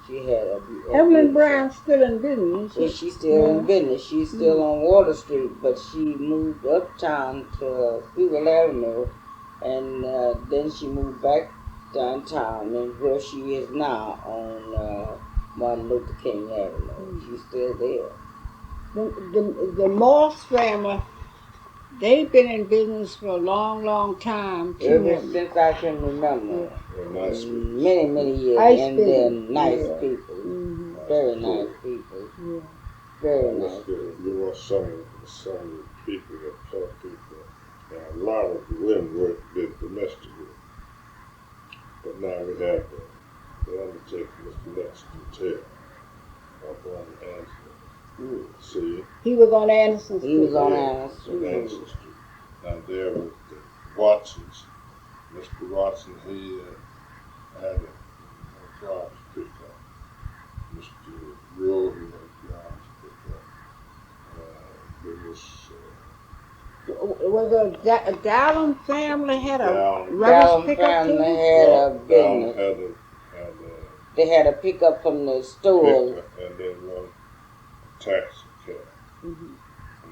She had a Evelyn Brown's still in business. Yeah, she's still in business. She's still on Water Street, but she moved uptown to Spiegel Avenue, and then she moved back downtown, and where she is now on Martin Luther King Avenue. She's still there. The Moss family, they've been in business for a long, long time. Ever since I can remember. Nice Many years. And they're nice people. Very nice people. Very nice people. You want some people that taught people. Now, a lot of the women did domestic work. But now we have the undertaker, Mr. Lexington Taylor, up on Anderson. See? He was on Anderson Street. He was on Anderson Anderson. Street. Now there was the Watsons. Mr. Watson, he had a job to pick up. Mr. Rowe, he had a job to pick up. There was was a Dallin family had a Dallin. rubbish Dallin pickup too? family had a Down business. had They had a pickup from the a store. pickup and then one taxi cab, Mhm.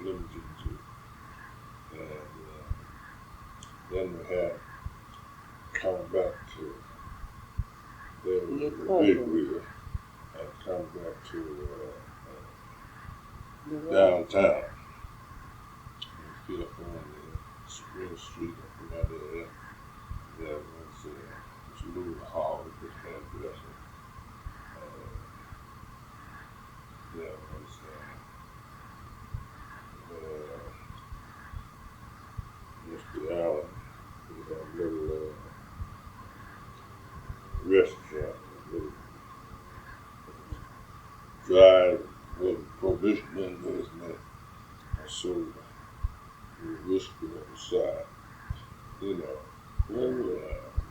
limousine too. And then we had come back to there was Your a big cousin. wheel and come back to downtown. Fifth on the Spring Street up around there. There was Louis Hall, the hairdresser. There was Mr. Allen. He had a little restaurant, a little dry provision in there, isn't it? And so whiskey on the side, you know.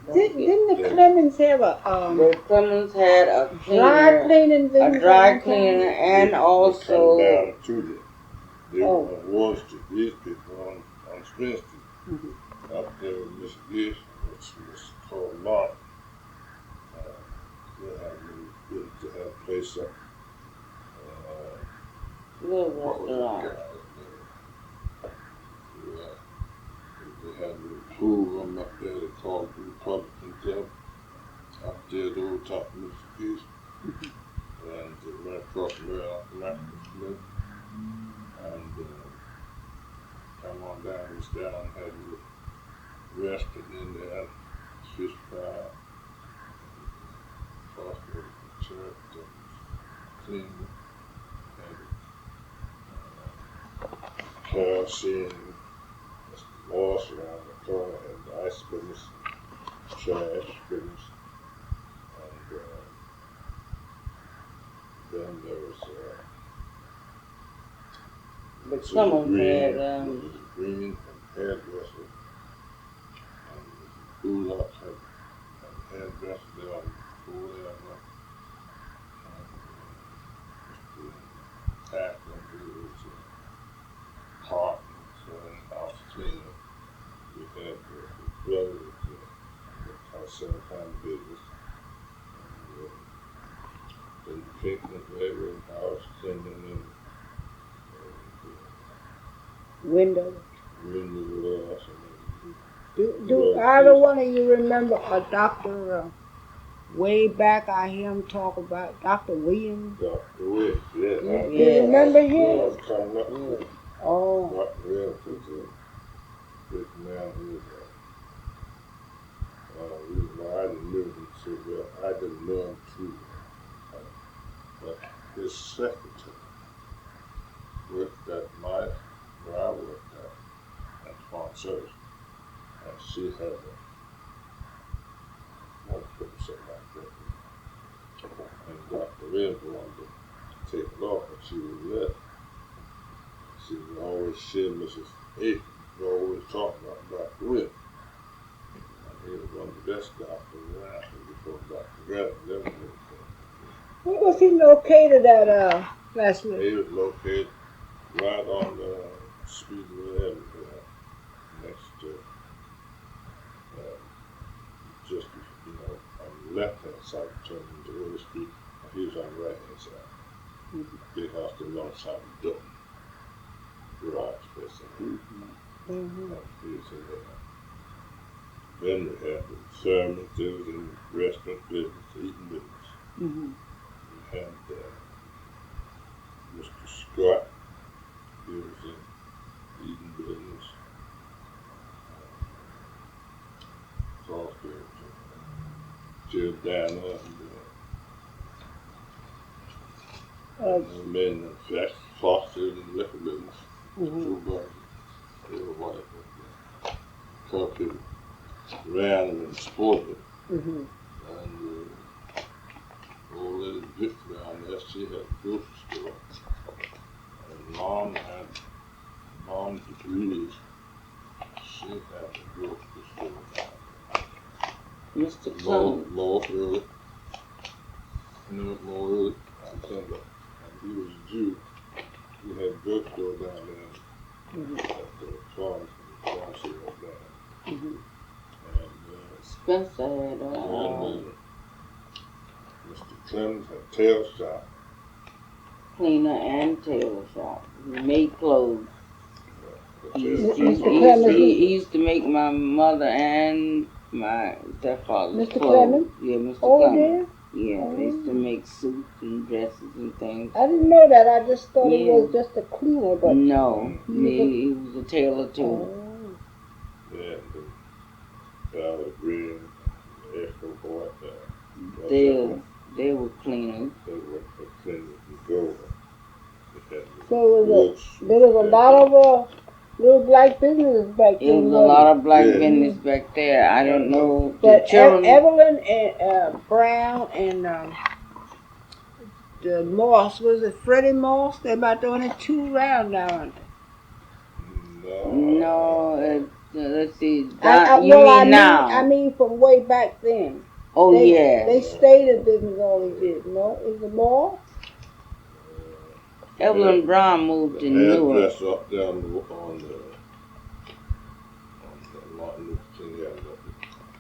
And, Didn't the Clemens have a The Clemens had a dry cleaner, cleaning business? a dry at one cleaner, time? and come also down to them. They Oh. were on Wall Street. These people on Spring Street. Mhm. Up there with Miss Gish, which was called Mark. They had a place up. little What was the restaurant. guy's name? Yeah. They had a little pool room up there they called the Republican Club. Up there at the old top of Mr. Gish. And they went across the road after Michael Smith. And come on down, was down, had a restaurant in there, fish fry, across the church, clean, and kerosene, Morris around the corner, and the ice business, trash business, and then there was The Clemens had Green and hairdresser, and Bullock had hairdresser there on the pool there, and Mr. Tackler, who was Hart, and house cleaner. We had the brothers, kind of same kind of business. And then Pinckney, labor and house cleaning and Window. window glass Do either one of you remember a doctor way back? I hear him talk about Dr. Williams. Dr. Williams, yeah. Do you remember him? Yeah, coming up with Oh, Dr. Williams was a big man. He was reason why I didn't know him so well, I didn't know him too well. But his secretary worked at where I worked at Farm Service, and she had one foot or something like that. And Dr. Williams wanted to take it off, and she was left. She was always seeing Mrs. Aiken, we always talking about Dr. Williams. And he was one of the best doctors around before Dr. Grant. where was he located at, Leslie? He was located right on the Speedway Avenue, next to, just, on the left-hand side, turning into Willow Street, and he was on the right-hand side. Mhm. Big house to the north side of the door. Garage space in there. Mhm. He was in there. Then we had the sermons, there was in the restaurant business, eating business. Mhm. We had Mr. Scott, he was in eating business. Across there, Giordano, and men in fact, Foster in the liquor business. Two brothers, they were white, but couple ran them and sported. Mhm. And old lady Victory on there, she had a grocery store. And Mom DeVries, she had a grocery store. Mr. Clemens. More early. More early. I think he was a Jew. He had a drugstore down there Mhm. Florence, Township up there. Mhm. And Spencer had then Mr. Clemens had tail shop. cleaner and tailor shop. He made clothes. The He tail used, shop. he, used, Mr. he, used, Clemens, he used to make my mother and my stepfather's Mr. clothes. Clemens? Yeah, Mr. Oh, Clemens. dear. Yeah, they used to Oh. make suits and dresses and things. I didn't know that. I just thought he Yeah. was just a cleaner, but No, he was a... he was a tailor too. Oh. Yeah, the Valley Green, Echo Boy, They were cleaners. they worked for Clemens and Gold. So there was a lot of little black businesses back It then. was a lot of black Yeah. business back there. I don't know the But children. Evelyn and Brown and the Moss, was it Freddie Moss? They're about the only two around now, aren't they? No, let's see. You I mean now? I mean from way back then. Oh yeah. They stayed in business all these years. No, is it Moss? Evelyn Brown moved to Newark. Address up there on the Martin Luther King Avenue.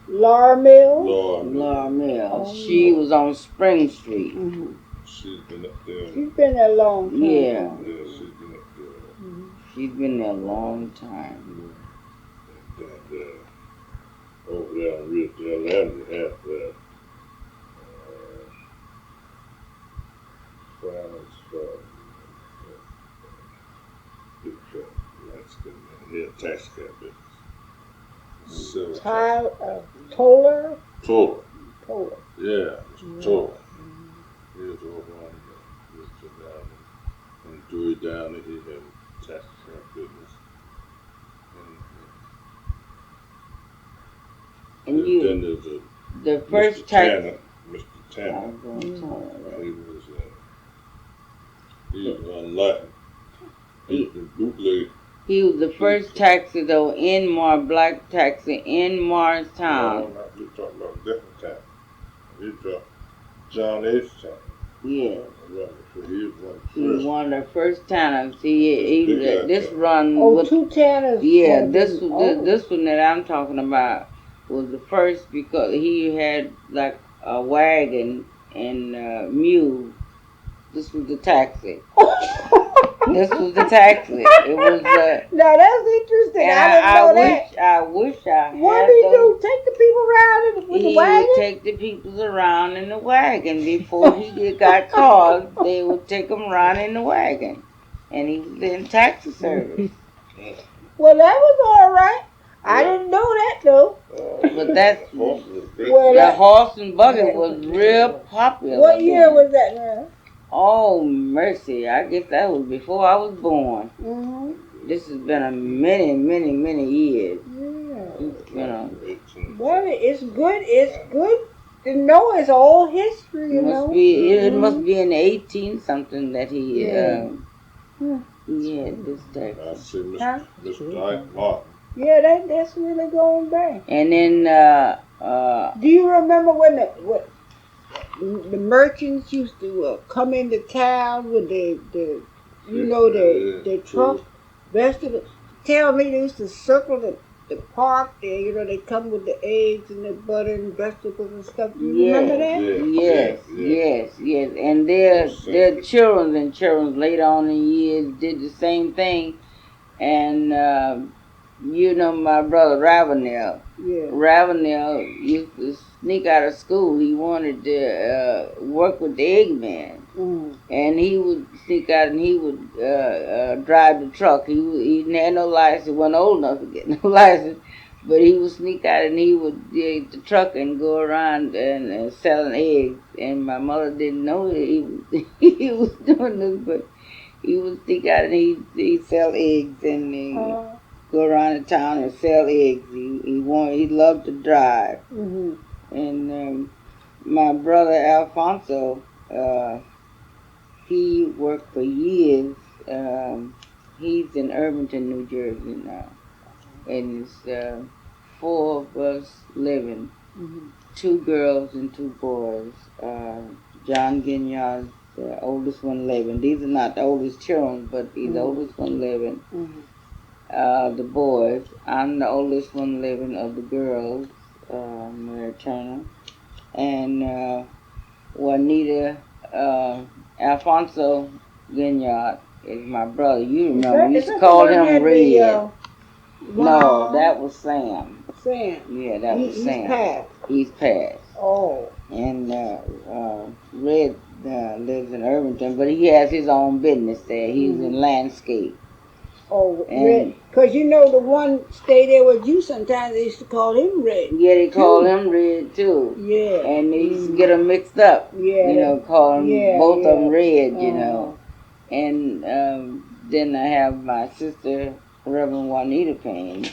Laura Mills? Laura Mills. Oh, She was on Spring Street. Mm-hmm. She's been up there. She's been there a long time. Yeah. Yeah, she's been up there. Mm-hmm. She's been there a long time. And over there on Ridgedale Avenue, you have France, big Mexican, he had tax cab business. Toller? Toller. Toller. Yeah, Mr. Toller. He was over on Ridgedale Avenue. And Dewey down there, he had tax cab business. And then there's the first Mr. tax. Tanner, Mr. Tanner. He was unlucky. He's been bootleg. He was the first taxi though black taxi in Morristown. No, you're talking about a different time. He dropped John H. Tanner. Yeah. So he was He was one of the first Tanners. This run. Oh, two Tanners. Yeah, this one that I'm talking about was the first because he had like a wagon and mule. This was the taxi. This was the taxi. It was. Now that's interesting. I didn't know that. I wish I had. What did he do? Take the people around with the wagon? He would take the people around in the wagon before he got caught. They would take him around in the wagon, and he was in taxi service. Well, that was all right. I didn't know that though. But that's the horse and buggy was real popular. What year was that now? Oh mercy! I guess that was before I was born. Mm-hmm. This has been a many years. Yeah. Well, it's good. It's good to know it's all history. It must be in 18 something that he had this tax. I see Mr. Ike Martin. Yeah, that's really going back. And then do you remember when the merchants used to come into town with the truck, vegetables? Tell me they used to circle the park there. They come with the eggs and the butter and vegetables and stuff. Do you remember that? Yes. And their children later on in years did the same thing. And my brother Ravenel. Yeah. Ravenel used to sneak out of school. He wanted to work with the Eggman. Mm. And he would sneak out and he would drive the truck. He didn't have no license. He wasn't old enough to get no license. But he would sneak out and he would get the truck and go around and selling eggs. And my mother didn't know that he was doing this, but he would sneak out and he'd sell eggs and go around the town and sell eggs. He loved to drive. Mm-hmm. And my brother Alfonso, he worked for years. He's in Irvington, New Jersey now. And it's 4 of us living. Mm-hmm. 2 girls and 2 boys. John Genealogy, the oldest one living. These are not the oldest children, but he's the oldest one living. Mm-hmm. the boys. I'm the oldest one living of the girls, Mary Turner. And Juanita, Alfonso Guignard is my brother. You remember, we used to call him Red. No, that was Sam. Sam. Yeah, that was Sam. He's passed. He's passed. Oh. And Red lives in Irvington, but he has his own business there. He's in landscape. Oh, And Red. Because you know the one stay there with you sometimes, they used to call him Red. Yeah, they call him Red too. Yeah. And they used to get them mixed up. Yeah. You know, call them both of them Red, you Uh-huh. know. And then I have my sister, Reverend Juanita Payne.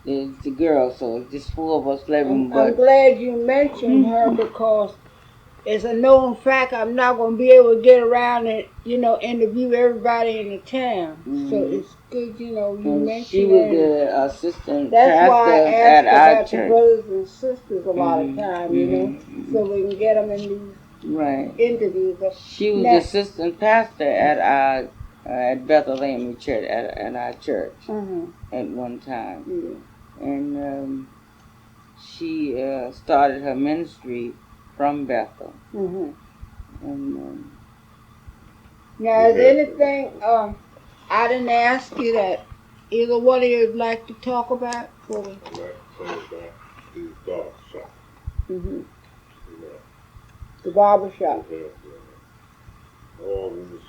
It's the girl, so it's just 4 of us living. I'm glad you mentioned her because it's a known fact I'm not going to be able to get around and, interview everybody in the town. So it's good, you mentioned she was the assistant That's pastor why I at ask our about church. the brothers and sisters a lot of times, so we can get them in these interviews. She was the assistant pastor at Bethlehem Church, at our church at one time. Yeah. And she started her ministry from Bethel. And now, is anything I didn't ask you that either one of you would like to talk about? I'd like to say about the barber shop. The barber shop. We have all this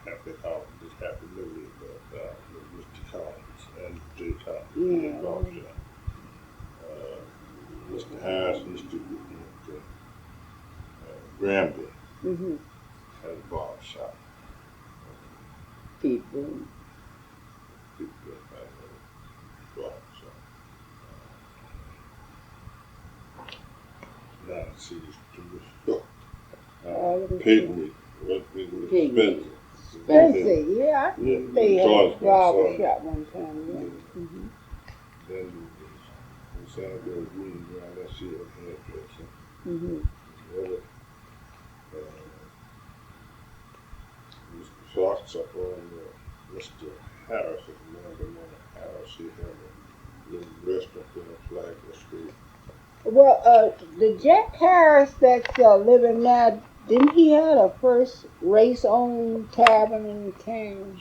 happy holidays, happy New Year, with Mr. Collins and J. Collins, the barber shop. Mr. Harris, Mr. Granby had a barber shop. people. People had a barber shop. Now she's to the pygmy. Spencer. Spencer, yeah, I think they had a barber shop one time, Then Sandra Green around that shit hairdresser. Mr. Fox up on Mr. Harris, Harris, he had a little restaurant there on Flagler Street. Well, the Jack Harris that's living now, didn't he have a first race-owned tavern in town?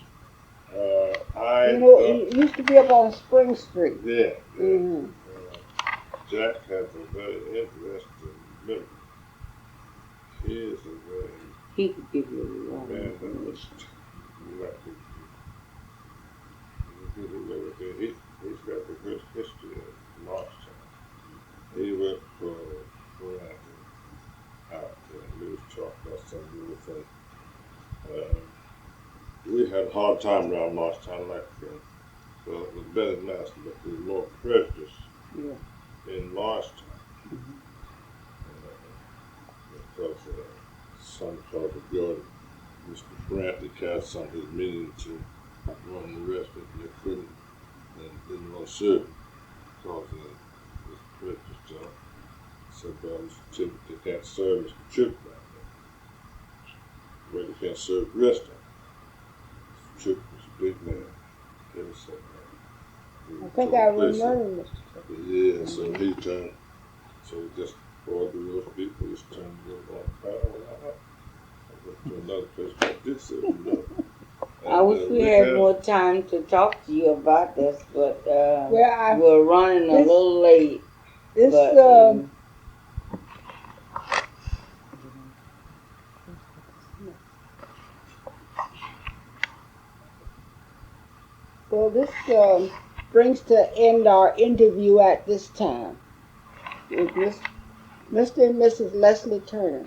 It used to be up on Spring Street. Yeah. Jack has a very interesting memory. He is a very... He could give you a man that was... He's got the good history of Morristown. He worked for Randy out there. We was talking about some little thing. We had a hard time around Morristown, like well, it was better than us, but there was more prejudice in Morristown. Because some fellow Jordan, Mr. Brantley had some of his meaning to run the restaurant, and they couldn't, and didn't want to serve him because of this prejudice job. So, Mr. Chip, they can't serve Mr. Chip right now. Well, they can't serve the restaurant. Mr. Chip was a big man. I think I remember Mr. Chip. Yeah, so he turned, so he just all those people just turned to go on power. I went to another place like this, I wish we had more time to talk to you about this, but we're running a little late. Well, this brings to end our interview at this time with Mr. and Mrs. Leslie Turner.